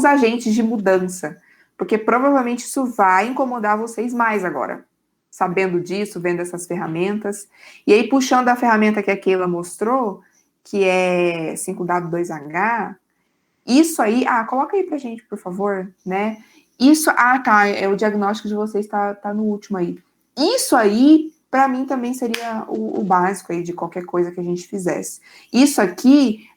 Speaker 1: agentes de mudança, porque provavelmente isso vai incomodar vocês mais agora, sabendo disso, vendo essas ferramentas, e aí puxando a ferramenta que a Keila mostrou, que é 5W2H, isso aí, coloca aí pra gente, por favor, né, isso, o diagnóstico de vocês tá no último aí, isso aí, para mim também seria o básico aí de qualquer coisa que a gente fizesse, isso aqui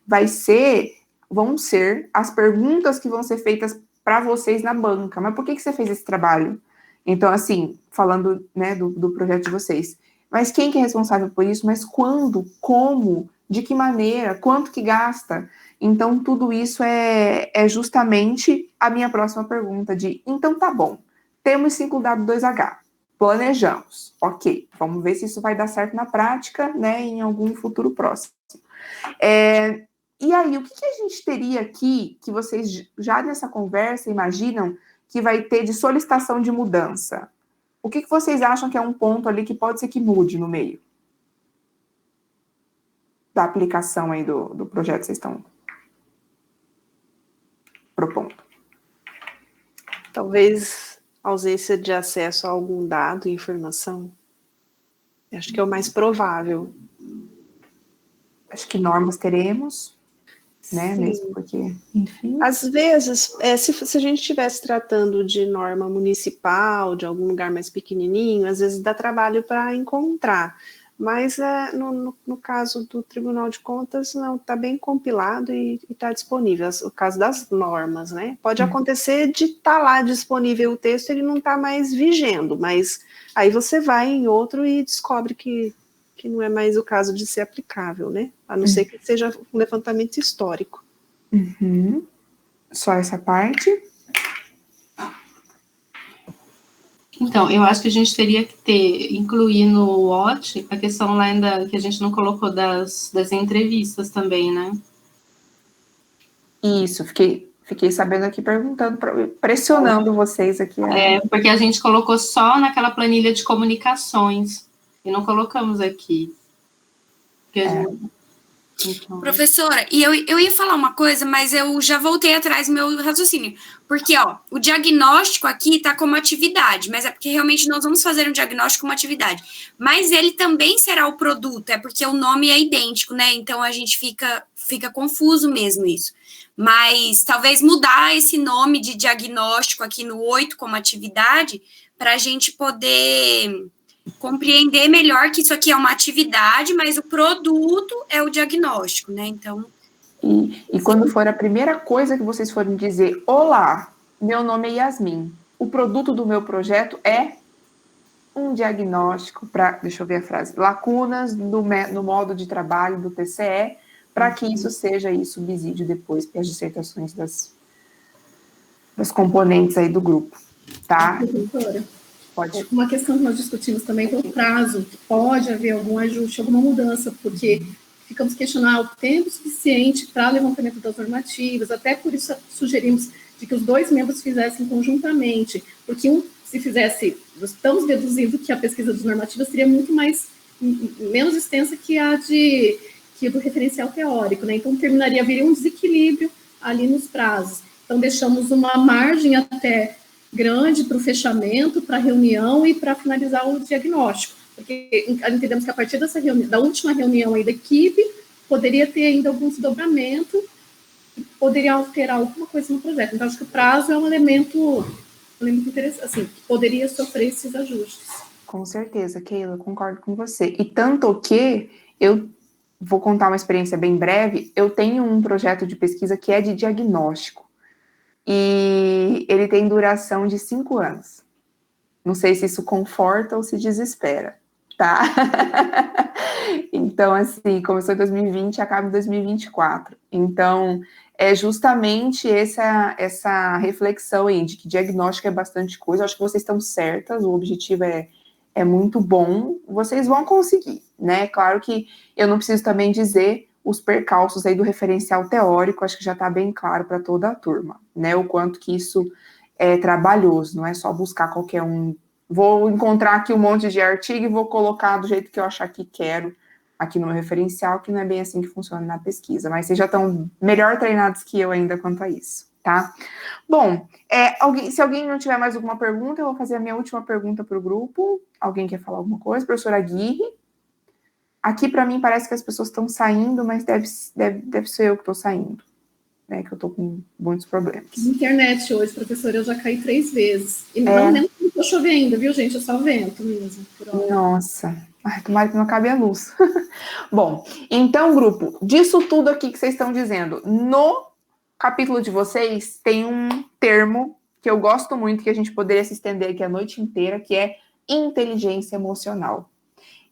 Speaker 1: vão ser as perguntas que vão ser feitas para vocês na banca, mas por que você fez esse trabalho? Então, assim, falando, né, do projeto de vocês, mas quem que é responsável por isso? Mas quando? Como? De que maneira? Quanto que gasta? Então, tudo isso é justamente a minha próxima pergunta então tá bom, temos 5W2H, planejamos, ok, vamos ver se isso vai dar certo na prática, né, em algum futuro próximo. E aí, o que a gente teria aqui, que vocês já nessa conversa imaginam que vai ter de solicitação de mudança? O que vocês acham que é um ponto ali que pode ser que mude no meio da aplicação aí do projeto que vocês estão propondo?
Speaker 7: Talvez ausência de acesso a algum dado, informação. Acho que é o mais provável.
Speaker 1: Acho que normas teremos, né, mesmo porque, enfim.
Speaker 7: Às vezes, se a gente estivesse tratando de norma municipal, de algum lugar mais pequenininho, às vezes dá trabalho para encontrar, mas no caso do Tribunal de Contas, não, está bem compilado e está disponível, o caso das normas, né, pode acontecer de estar lá disponível o texto, ele não está mais vigendo, mas aí você vai em outro e descobre que não é mais o caso de ser aplicável, né? A não ser que seja um levantamento histórico.
Speaker 1: Só essa parte?
Speaker 12: Então, eu acho que a gente teria que incluir no WOT a questão lá ainda que a gente não colocou das entrevistas também, né?
Speaker 1: Isso, fiquei sabendo aqui, perguntando, pressionando vocês aqui.
Speaker 12: Porque a gente colocou só naquela planilha de comunicações. E não colocamos aqui. Então...
Speaker 8: Professora, e eu ia falar uma coisa, mas eu já voltei atrás do meu raciocínio. Porque, o diagnóstico aqui está como atividade, mas é porque realmente nós vamos fazer um diagnóstico como atividade. Mas ele também será o produto, é porque o nome é idêntico, né? Então a gente fica confuso mesmo isso. Mas talvez mudar esse nome de diagnóstico aqui no 8 como atividade, para a gente poder compreender melhor que isso aqui é uma atividade, mas o produto é o diagnóstico, né? Então...
Speaker 1: E quando for a primeira coisa que vocês forem dizer, olá, meu nome é Yasmin, o produto do meu projeto é um diagnóstico para, deixa eu ver a frase, lacunas no modo de trabalho do TCE, para que isso seja subsídio depois para as dissertações das componentes aí do grupo, tá?
Speaker 11: Professora,
Speaker 1: pode.
Speaker 11: Uma questão que nós discutimos também foi o prazo, que pode haver algum ajuste, alguma mudança, porque ficamos questionando o tempo suficiente para levantamento das normativas, até por isso sugerimos de que os dois membros fizessem conjuntamente, porque se fizesse, estamos deduzindo que a pesquisa das normativas seria muito menos extensa que a do referencial teórico, né? Então haveria um desequilíbrio ali nos prazos. Então, deixamos uma margem até grande para o fechamento, para a reunião e para finalizar o diagnóstico. Porque entendemos que a partir dessa reunião, da última reunião aí da equipe, poderia ter ainda algum desdobramento, poderia alterar alguma coisa no projeto. Então, acho que o prazo é um elemento interessante, assim, que poderia sofrer esses ajustes.
Speaker 1: Com certeza, Keila, concordo com você. E tanto que eu vou contar uma experiência bem breve, eu tenho um projeto de pesquisa que é de diagnóstico. E ele tem duração de 5 anos. Não sei se isso conforta ou se desespera, tá? Então, assim, começou em 2020 e acaba em 2024. Então, é justamente essa reflexão aí de que diagnóstico é bastante coisa. Eu acho que vocês estão certas, o objetivo é muito bom, vocês vão conseguir, né? Claro que eu não preciso também dizer os percalços aí do referencial teórico, acho que já está bem claro para toda a turma, né? O quanto que isso é trabalhoso, não é só buscar qualquer um. Vou encontrar aqui um monte de artigo e vou colocar do jeito que eu achar que quero aqui no meu referencial, que não é bem assim que funciona na pesquisa, mas vocês já estão melhor treinados que eu ainda quanto a isso, tá? Bom, se alguém não tiver mais alguma pergunta, eu vou fazer a minha última pergunta para o grupo. Alguém quer falar alguma coisa? Professora Aguirre? Aqui, para mim, parece que as pessoas estão saindo, mas deve ser eu que estou saindo, né? Que eu estou com muitos problemas.
Speaker 11: Internet hoje, professora, eu já caí 3 vezes. E não nem estou chovendo ainda, viu, gente? É só vento mesmo.
Speaker 1: Nossa. Ai, tomara que não acabe a luz. Bom, então, grupo, disso tudo aqui que vocês estão dizendo, no capítulo de vocês tem um termo que eu gosto muito, que a gente poderia se estender aqui a noite inteira, que é inteligência emocional,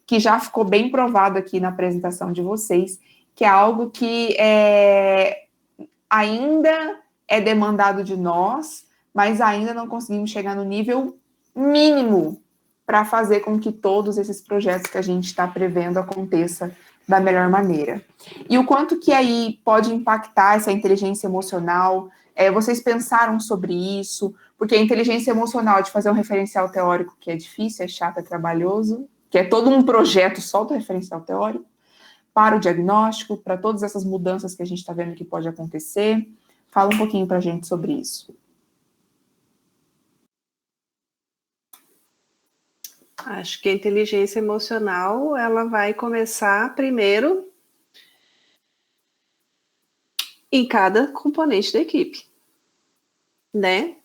Speaker 1: que já ficou bem provado aqui na apresentação de vocês, que é algo que ainda é demandado de nós, mas ainda não conseguimos chegar no nível mínimo para fazer com que todos esses projetos que a gente está prevendo aconteça da melhor maneira. E o quanto que aí pode impactar essa inteligência emocional, vocês pensaram sobre isso? Porque a inteligência emocional de fazer um referencial teórico, que é difícil, é chato, é trabalhoso, que é todo um projeto só do referencial teórico, para o diagnóstico, para todas essas mudanças que a gente está vendo que pode acontecer. Fala um pouquinho para a gente sobre isso.
Speaker 7: Acho que a inteligência emocional, ela vai começar primeiro em cada componente da equipe, né?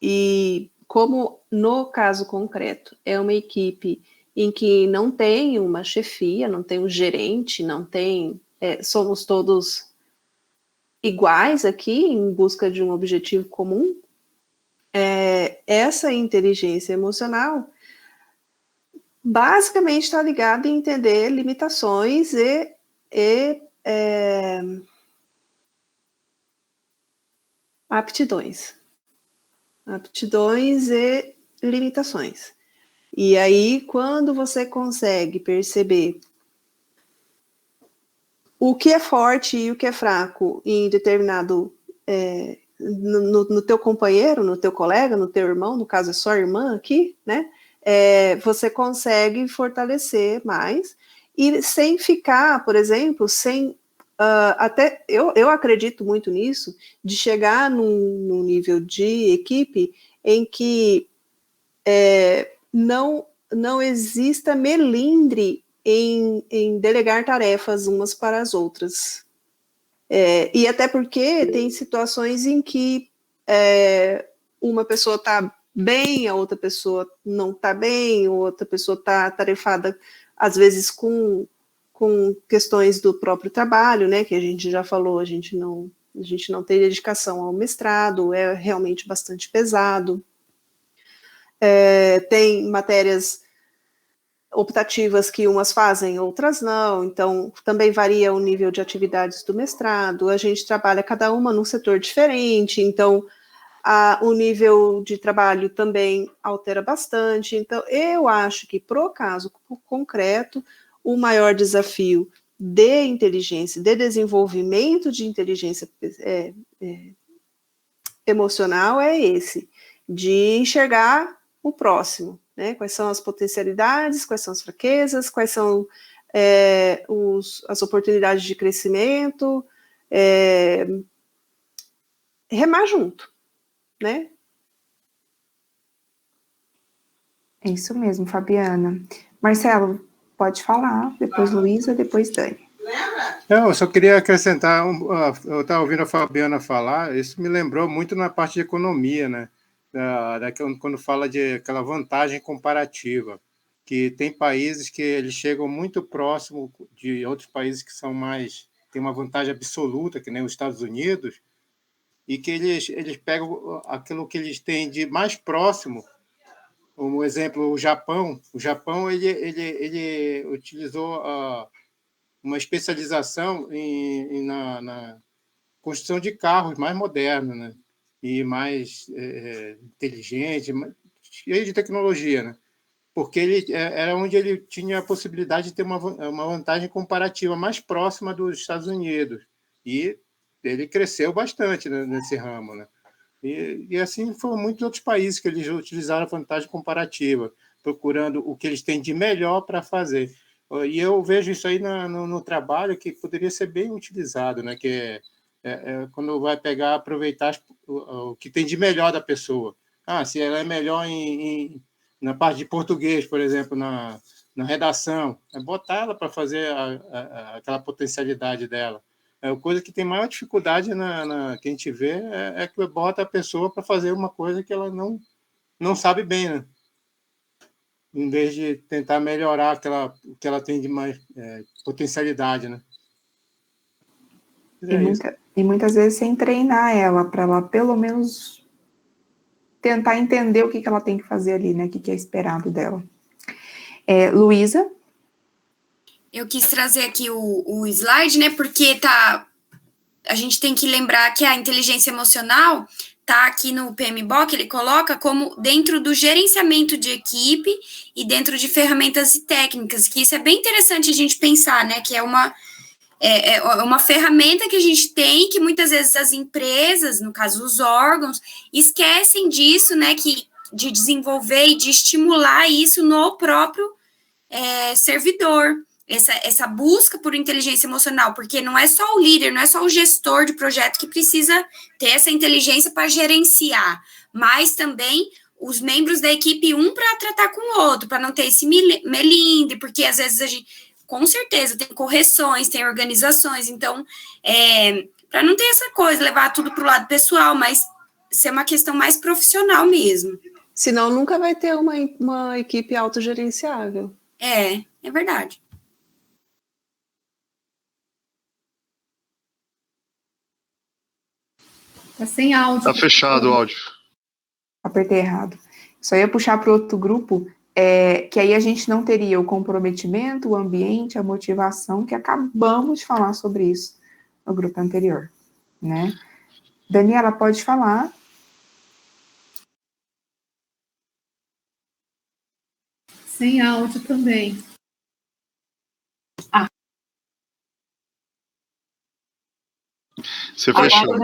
Speaker 7: E como no caso concreto é uma equipe em que não tem uma chefia, não tem um gerente, não tem, somos todos iguais aqui em busca de um objetivo comum, essa inteligência emocional basicamente está ligada em entender limitações e aptidões e limitações. E aí, quando você consegue perceber o que é forte e o que é fraco em determinado, no teu companheiro, no teu colega, no teu irmão, no caso é só irmã aqui, né? Você consegue fortalecer mais e sem ficar, por exemplo, até eu acredito muito nisso, de chegar num nível de equipe em que não exista melindre em delegar tarefas umas para as outras. E até porque tem situações em que uma pessoa está bem, a outra pessoa não está bem, ou outra pessoa está atarefada, às vezes, com questões do próprio trabalho, né, que a gente já falou, a gente não tem dedicação ao mestrado, é realmente bastante pesado. Tem matérias optativas que umas fazem, outras não, então também varia o nível de atividades do mestrado, a gente trabalha cada uma num setor diferente, então o nível de trabalho também altera bastante. Então, eu acho que, pro caso concreto, o maior desafio de inteligência, de desenvolvimento de inteligência emocional é esse, de enxergar o próximo, né? Quais são as potencialidades, quais são as fraquezas, quais são as oportunidades de crescimento, remar junto, né?
Speaker 1: É isso mesmo, Fabiana. Marcelo, pode falar, depois Luísa, depois Dani.
Speaker 13: Não, eu só queria acrescentar, eu estava ouvindo a Fabiana falar, isso me lembrou muito na parte de economia, né? Quando fala de aquela vantagem comparativa, que tem países que eles chegam muito próximo de outros países que são mais, tem uma vantagem absoluta, que nem os Estados Unidos, e que eles pegam aquilo que eles têm de mais próximo. Como exemplo, o Japão ele utilizou uma especialização na construção de carros mais modernos, né? E mais inteligente, cheio de tecnologia, né? Porque era onde ele tinha a possibilidade de ter uma vantagem comparativa mais próxima dos Estados Unidos. E ele cresceu bastante, né, nesse ramo, né? E assim foram muitos outros países que eles utilizaram a vantagem comparativa, procurando o que eles têm de melhor para fazer. E eu vejo isso aí no trabalho que poderia ser bem utilizado, né? Que quando vai pegar, aproveitar o que tem de melhor da pessoa. Se ela é melhor na parte de português, por exemplo, na redação, botar ela para fazer aquela potencialidade dela. Coisa que tem maior dificuldade que a gente vê é que bota a pessoa para fazer uma coisa que ela não sabe bem, né? Em vez de tentar melhorar o que ela tem de mais potencialidade, né?
Speaker 1: E muitas vezes sem treinar ela, para ela pelo menos tentar entender o que ela tem que fazer ali, né? O que é esperado dela. Luísa?
Speaker 8: Eu quis trazer aqui o slide, né? Porque a gente tem que lembrar que a inteligência emocional tá aqui no PMBOK, ele coloca como dentro do gerenciamento de equipe e dentro de ferramentas e técnicas, que isso é bem interessante a gente pensar, né? Que é uma ferramenta que a gente tem, que muitas vezes as empresas, no caso os órgãos, esquecem disso, né? De desenvolver e de estimular isso no próprio servidor. Essa busca por inteligência emocional, porque não é só o líder, não é só o gestor de projeto que precisa ter essa inteligência para gerenciar, mas também os membros da equipe, um para tratar com o outro, para não ter esse melindre, porque às vezes a gente, com certeza, tem correções, tem organizações, então, para não ter essa coisa, levar tudo para o lado pessoal, mas ser uma questão mais profissional mesmo.
Speaker 7: Senão nunca vai ter uma equipe autogerenciável.
Speaker 8: É verdade.
Speaker 11: Tá sem áudio.
Speaker 4: Tá fechado o áudio.
Speaker 1: Apertei errado. Só ia puxar para outro grupo, que aí a gente não teria o comprometimento, o ambiente, a motivação, que acabamos de falar sobre isso no grupo anterior, né? Daniela, pode falar.
Speaker 11: Sem áudio também.
Speaker 4: Você fechou.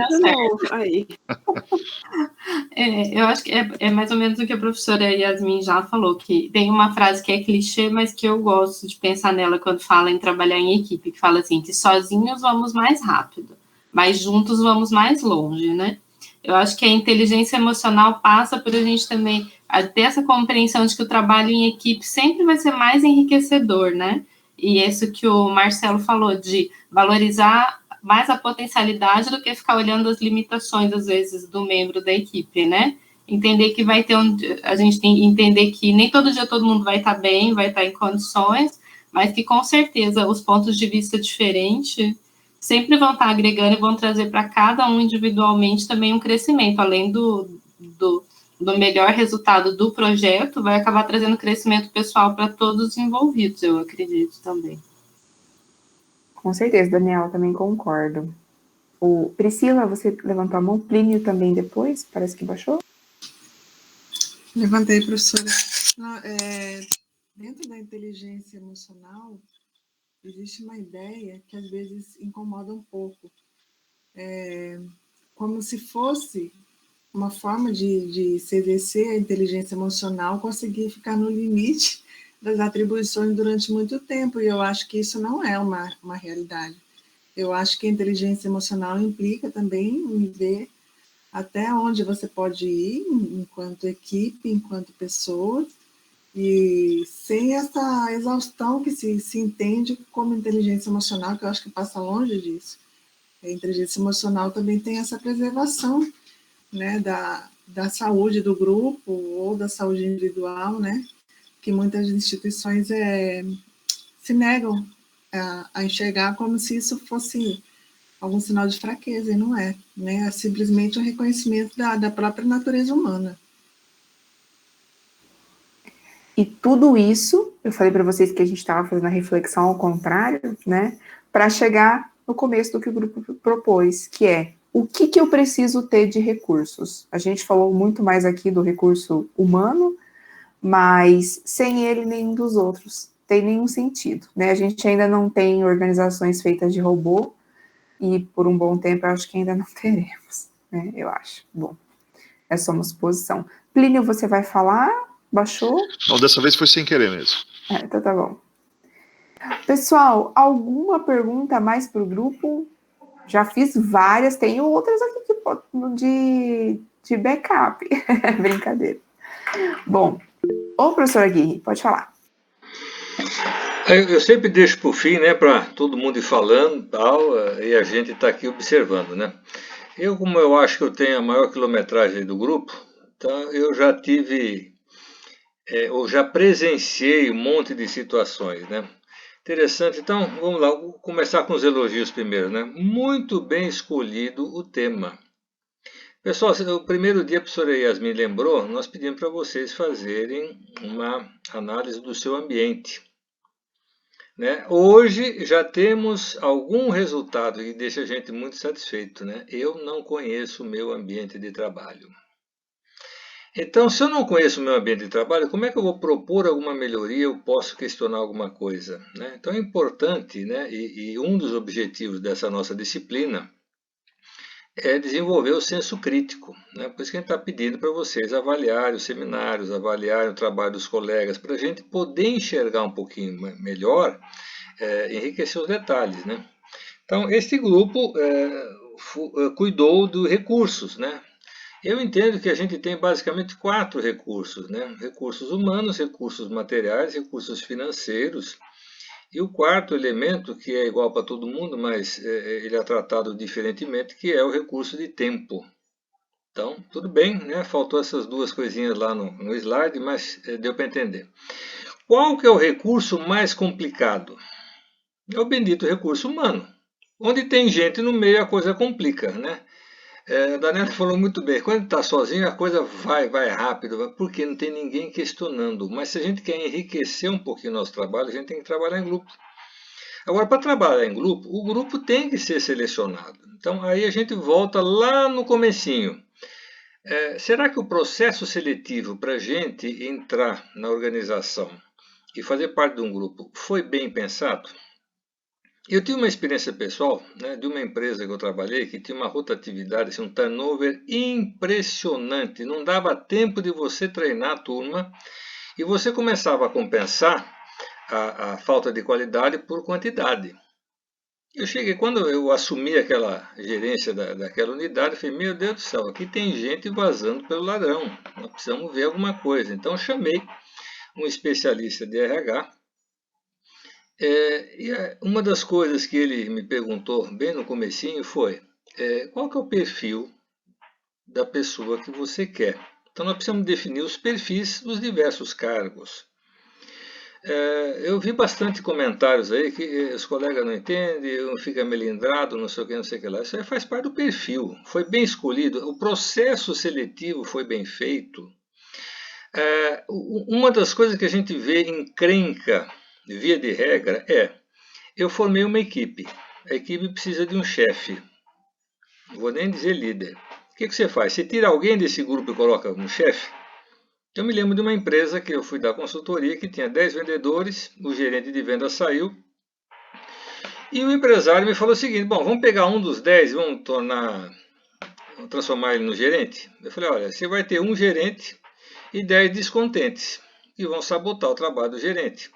Speaker 7: Aí.
Speaker 12: Eu acho que é mais ou menos o que a professora Yasmin já falou, que tem uma frase que é clichê, mas que eu gosto de pensar nela quando fala em trabalhar em equipe, que fala assim, que sozinhos vamos mais rápido, mas juntos vamos mais longe, né? Eu acho que a inteligência emocional passa por a gente também ter essa compreensão de que o trabalho em equipe sempre vai ser mais enriquecedor, né? E isso que o Marcelo falou, de valorizar mais a potencialidade do que ficar olhando as limitações, às vezes, do membro da equipe, né? Entender que a gente tem que entender que nem todo dia todo mundo vai estar bem, vai estar em condições, mas que, com certeza, os pontos de vista diferentes sempre vão estar agregando e vão trazer para cada um individualmente também um crescimento, além do melhor resultado do projeto, vai acabar trazendo crescimento pessoal para todos os envolvidos, eu acredito também.
Speaker 1: Com certeza, Daniela, também concordo. Priscila, você levantou a mão, Plínio também depois, parece que baixou.
Speaker 5: Levantei, professora. Dentro da inteligência emocional, existe uma ideia que às vezes incomoda um pouco. Como se fosse uma forma de se exercer a inteligência emocional, conseguir ficar no limite das atribuições durante muito tempo, e eu acho que isso não é uma realidade. Eu acho que a inteligência emocional implica também em ver até onde você pode ir enquanto equipe, enquanto pessoa, e sem essa exaustão que se entende como inteligência emocional, que eu acho que passa longe disso. A inteligência emocional também tem essa preservação, né, da saúde do grupo ou da saúde individual, né, que muitas instituições se negam a enxergar como se isso fosse algum sinal de fraqueza, e não é, né? É simplesmente um reconhecimento da própria natureza humana.
Speaker 1: E tudo isso, eu falei para vocês que a gente estava fazendo a reflexão ao contrário, né? Para chegar no começo do que o grupo propôs, que é o que eu preciso ter de recursos. A gente falou muito mais aqui do recurso humano, mas sem ele nenhum dos outros tem nenhum sentido, né? A gente ainda não tem organizações feitas de robô, e por um bom tempo eu acho que ainda não teremos, né? Eu acho. Bom, é só uma suposição. Plínio, você vai falar? Baixou?
Speaker 4: Não, dessa vez foi sem querer mesmo.
Speaker 1: Então tá bom. Pessoal, alguma pergunta a mais para o grupo? Já fiz várias, tenho outras aqui de backup. Brincadeira. Bom, ô professor Aguirre, pode falar.
Speaker 10: Eu sempre deixo para o fim, né, para todo mundo ir falando tal, e a gente está aqui observando, né. Como eu acho que eu tenho a maior quilometragem do grupo, então eu já tive, ou já presenciei um monte de situações, né. Interessante, então vamos lá, vou começar com os elogios primeiro, né. Muito bem escolhido o tema. Pessoal, o primeiro dia a professora Yasmin lembrou, nós pedimos para vocês fazerem uma análise do seu ambiente. Né? Hoje já temos algum resultado que deixa a gente muito satisfeito. Né? Eu não conheço o meu ambiente de trabalho. Então, se eu não conheço o meu ambiente de trabalho, como é que eu vou propor alguma melhoria? Eu posso questionar alguma coisa? Né? Então, é importante, né? E um dos objetivos dessa nossa disciplina é desenvolver o senso crítico. Né? Por isso que a gente está pedindo para vocês avaliarem os seminários, avaliarem o trabalho dos colegas, para a gente poder enxergar um pouquinho melhor, enriquecer os detalhes. Né? Então, este grupo cuidou dos recursos. Né? Eu entendo que a gente tem basicamente 4 recursos. Né? Recursos humanos, recursos materiais, recursos financeiros. E o quarto elemento, que é igual para todo mundo, mas ele é tratado diferentemente, que é o recurso de tempo. Então, tudo bem, né? Faltou essas 2 coisinhas lá no slide, mas deu para entender. Qual que é o recurso mais complicado? É o bendito recurso humano. Onde tem gente no meio, a coisa complica, né? A Daniela falou muito bem, quando está sozinho a coisa vai rápido, porque não tem ninguém questionando. Mas se a gente quer enriquecer um pouquinho o nosso trabalho, a gente tem que trabalhar em grupo. Agora, para trabalhar em grupo, o grupo tem que ser selecionado. Então, aí a gente volta lá no comecinho. Será que o processo seletivo para a gente entrar na organização e fazer parte de um grupo foi bem pensado? Eu tive uma experiência pessoal, né, de uma empresa que eu trabalhei que tinha uma rotatividade, assim, um turnover impressionante. Não dava tempo de você treinar a turma e você começava a compensar a falta de qualidade por quantidade. Quando eu assumi aquela gerência daquela unidade, eu falei, meu Deus do céu, aqui tem gente vazando pelo ladrão, nós precisamos ver alguma coisa. Então eu chamei um especialista de RH, e uma das coisas que ele me perguntou bem no comecinho foi, qual que é o perfil da pessoa que você quer? Então nós precisamos definir os perfis dos diversos cargos. Eu vi bastante comentários aí que os colegas não entendem, um fica melindrado, não sei o que lá. Isso aí faz parte do perfil, foi bem escolhido, o processo seletivo foi bem feito. Uma das coisas que a gente vê encrenca, via de regra, eu formei uma equipe, a equipe precisa de um chefe, não vou nem dizer líder. O que você faz? Você tira alguém desse grupo e coloca um chefe? Eu me lembro de uma empresa que eu fui dar consultoria que tinha 10 vendedores, o gerente de venda saiu e o empresário me falou o seguinte, bom, vamos pegar um dos 10 e vamos transformar ele no gerente? Eu falei, olha, você vai ter um gerente e 10 descontentes que vão sabotar o trabalho do gerente.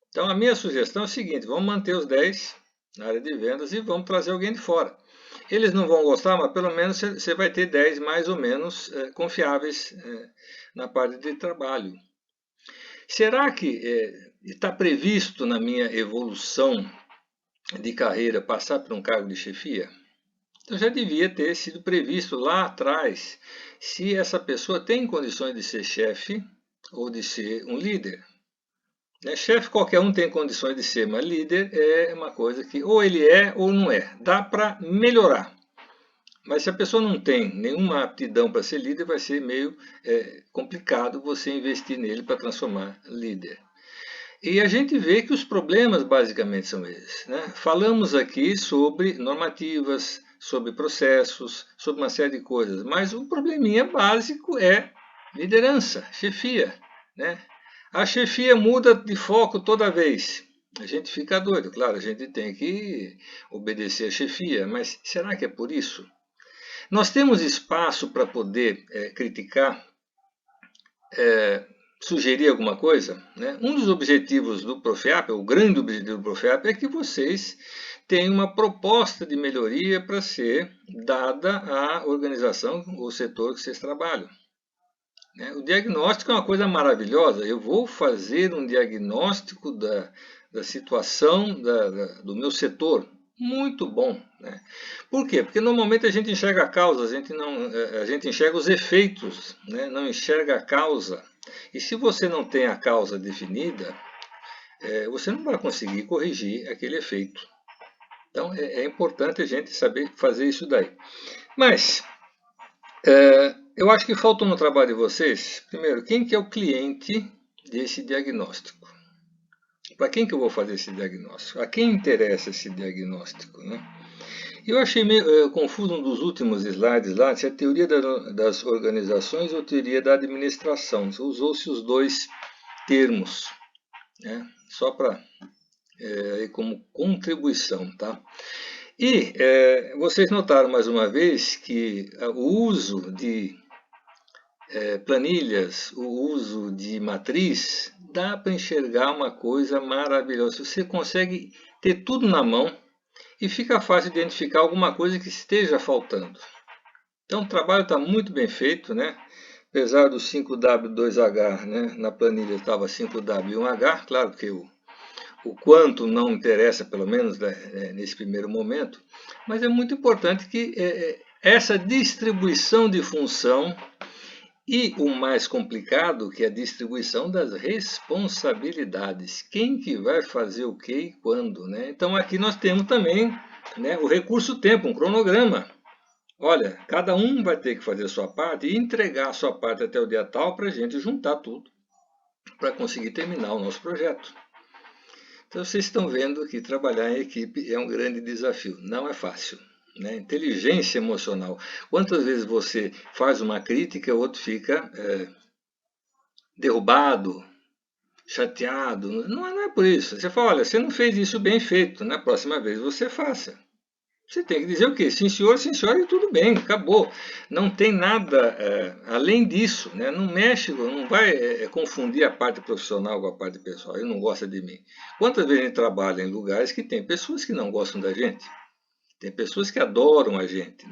Speaker 10: Então a minha sugestão é o seguinte, vamos manter os 10 na área de vendas e vamos trazer alguém de fora. Eles não vão gostar, mas pelo menos você vai ter 10 mais ou menos confiáveis na parte de trabalho. Será que está previsto na minha evolução de carreira passar por um cargo de chefia? Então já devia ter sido previsto lá atrás se essa pessoa tem condições de ser chefe ou de ser um líder. Chefe qualquer um tem condições de ser, mas líder é uma coisa que ou ele é ou não é. Dá para melhorar. Mas se a pessoa não tem nenhuma aptidão para ser líder, vai ser meio complicado você investir nele para transformar líder. E a gente vê que os problemas basicamente são esses. Falamos aqui sobre normativas, sobre processos, sobre uma série de coisas, mas o probleminha básico é liderança, chefia. A chefia muda de foco toda vez. A gente fica doido, claro, a gente tem que obedecer a chefia, mas será que é por isso? Nós temos espaço para poder criticar, sugerir alguma coisa? Um dos objetivos do Profeap, o grande objetivo do Profeap, é que vocês tenham uma proposta de melhoria para ser dada à organização ou setor que vocês trabalham. O diagnóstico é uma coisa maravilhosa. Eu vou fazer um diagnóstico da situação do meu setor. Muito bom. Por quê? Porque normalmente a gente enxerga a causa, a gente enxerga os efeitos, não enxerga a causa. E se você não tem a causa definida, você não vai conseguir corrigir aquele efeito. Então é importante a gente saber fazer isso daí. Mas eu acho que faltou no trabalho de vocês, primeiro, quem que é o cliente desse diagnóstico? Para quem que eu vou fazer esse diagnóstico? A quem interessa esse diagnóstico? Eu achei meio confuso um dos últimos slides lá, se é a teoria das organizações ou a teoria da administração. Usou-se os dois termos, só para como contribuição, tá? E vocês notaram mais uma vez que o uso de planilhas, o uso de matriz, dá para enxergar uma coisa maravilhosa. Você consegue ter tudo na mão e fica fácil identificar alguma coisa que esteja faltando. Então o trabalho está muito bem feito, apesar do 5W 2H, na planilha estava 5W e 1H, claro que o quanto não interessa, pelo menos nesse primeiro momento, mas é muito importante que essa distribuição de função e o mais complicado, que é a distribuição das responsabilidades. Quem que vai fazer o que e quando? Então aqui nós temos também o recurso tempo, um cronograma. Olha, cada um vai ter que fazer a sua parte e entregar a sua parte até o dia tal para a gente juntar tudo para conseguir terminar o nosso projeto. Então vocês estão vendo que trabalhar em equipe é um grande desafio, não é fácil. Inteligência emocional. Quantas vezes você faz uma crítica, o outro fica derrubado, chateado? Não é por isso. Você fala, olha, você não fez isso bem feito, na próxima vez você faça. Você tem que dizer o quê? Sim senhor, e tudo bem, acabou. Não tem nada além disso. Não mexe, não vai confundir a parte profissional com a parte pessoal. Ele não gosta de mim. Quantas vezes a gente trabalha em lugares que tem pessoas que não gostam da gente? Tem pessoas que adoram a gente,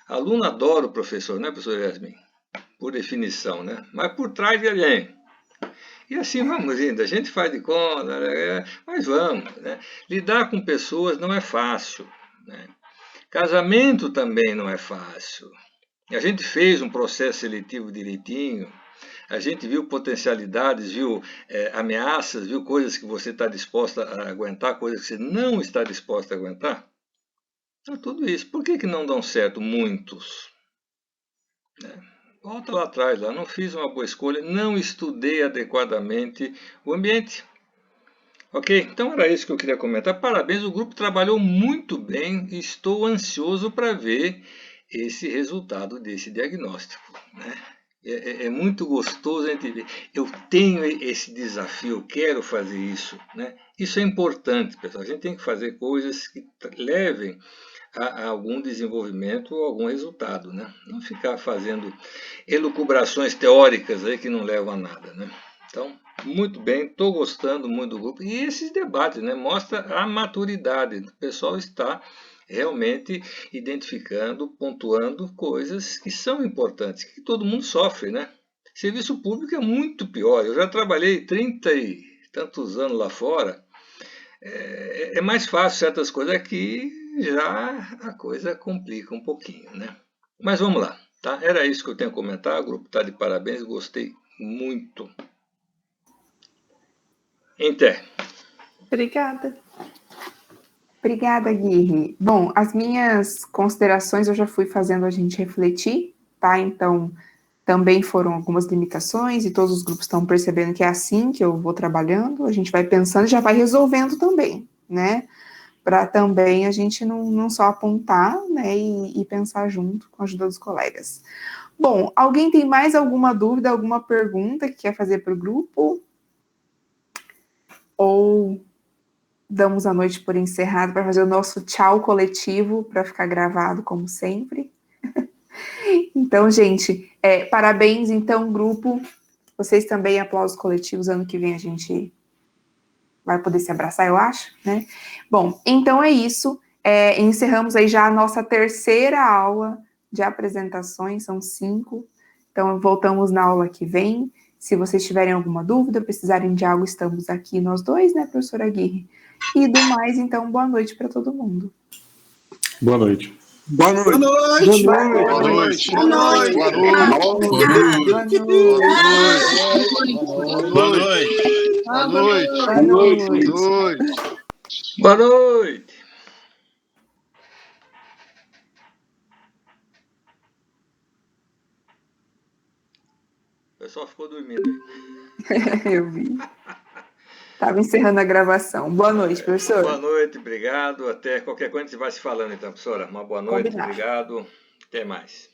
Speaker 10: Aluno adora o professor, professor Yasmin? Por definição, Mas por trás de alguém. E assim vamos indo, a gente faz de conta, mas vamos, Lidar com pessoas não é fácil, Casamento também não é fácil. A gente fez um processo seletivo direitinho, a gente viu potencialidades, viu ameaças, viu coisas que você está disposta a aguentar, coisas que você não está disposta a aguentar. Então, tudo isso. Por que não dão certo muitos? Volta lá atrás, não fiz uma boa escolha, não estudei adequadamente o ambiente. Ok? Então era isso que eu queria comentar. Parabéns, o grupo trabalhou muito bem e estou ansioso para ver esse resultado desse diagnóstico. É muito gostoso a gente ver. Eu tenho esse desafio, eu quero fazer isso. Isso é importante, pessoal. A gente tem que fazer coisas que levem a algum desenvolvimento ou algum resultado. Não ficar fazendo elucubrações teóricas aí que não levam a nada. Então, muito bem, estou gostando muito do grupo. E esses debates mostram a maturidade. O pessoal está realmente identificando, pontuando coisas que são importantes, que todo mundo sofre, né? Serviço público é muito pior. Eu já trabalhei 30 e tantos anos lá fora. É mais fácil certas coisas, aqui já a coisa complica um pouquinho, né? Mas vamos lá, tá? Era isso que eu tenho a comentar. O grupo está de parabéns, gostei muito. Inter.
Speaker 7: Obrigada.
Speaker 1: Obrigada, Guirri. Bom, as minhas considerações eu já fui fazendo a gente refletir, tá? Então, também foram algumas limitações e todos os grupos estão percebendo que é assim que eu vou trabalhando, a gente vai pensando e já vai resolvendo também, né? Para também a gente não só apontar, né, e pensar junto com a ajuda dos colegas. Bom, alguém tem mais alguma dúvida, alguma pergunta que quer fazer para o grupo? Ou damos a noite por encerrado para fazer o nosso tchau coletivo, para ficar gravado como sempre? Então, gente, parabéns, então, grupo. Vocês também, aplausos coletivos. Ano que vem a gente vai poder se abraçar, eu acho, né? Bom, então é isso. Encerramos aí já a nossa terceira aula de apresentações, são 5. Então, voltamos na aula que vem. Se vocês tiverem alguma dúvida, precisarem de algo, estamos aqui nós dois, né, professora Aguirre? E do mais, então, boa noite para todo mundo.
Speaker 3: Boa noite.
Speaker 14: Boa noite.
Speaker 4: Boa noite.
Speaker 14: Boa noite.
Speaker 4: Boa noite.
Speaker 14: Boa noite.
Speaker 4: Boa noite.
Speaker 1: Boa noite.
Speaker 10: Boa noite. O pessoal ficou dormindo aí.
Speaker 1: Eu vi. Estava encerrando a gravação. Boa noite, professor.
Speaker 10: Boa noite, obrigado. Até qualquer coisa a gente vai se falando, então, professora. Uma boa noite,
Speaker 1: Combinado.
Speaker 10: obrigado. Até mais.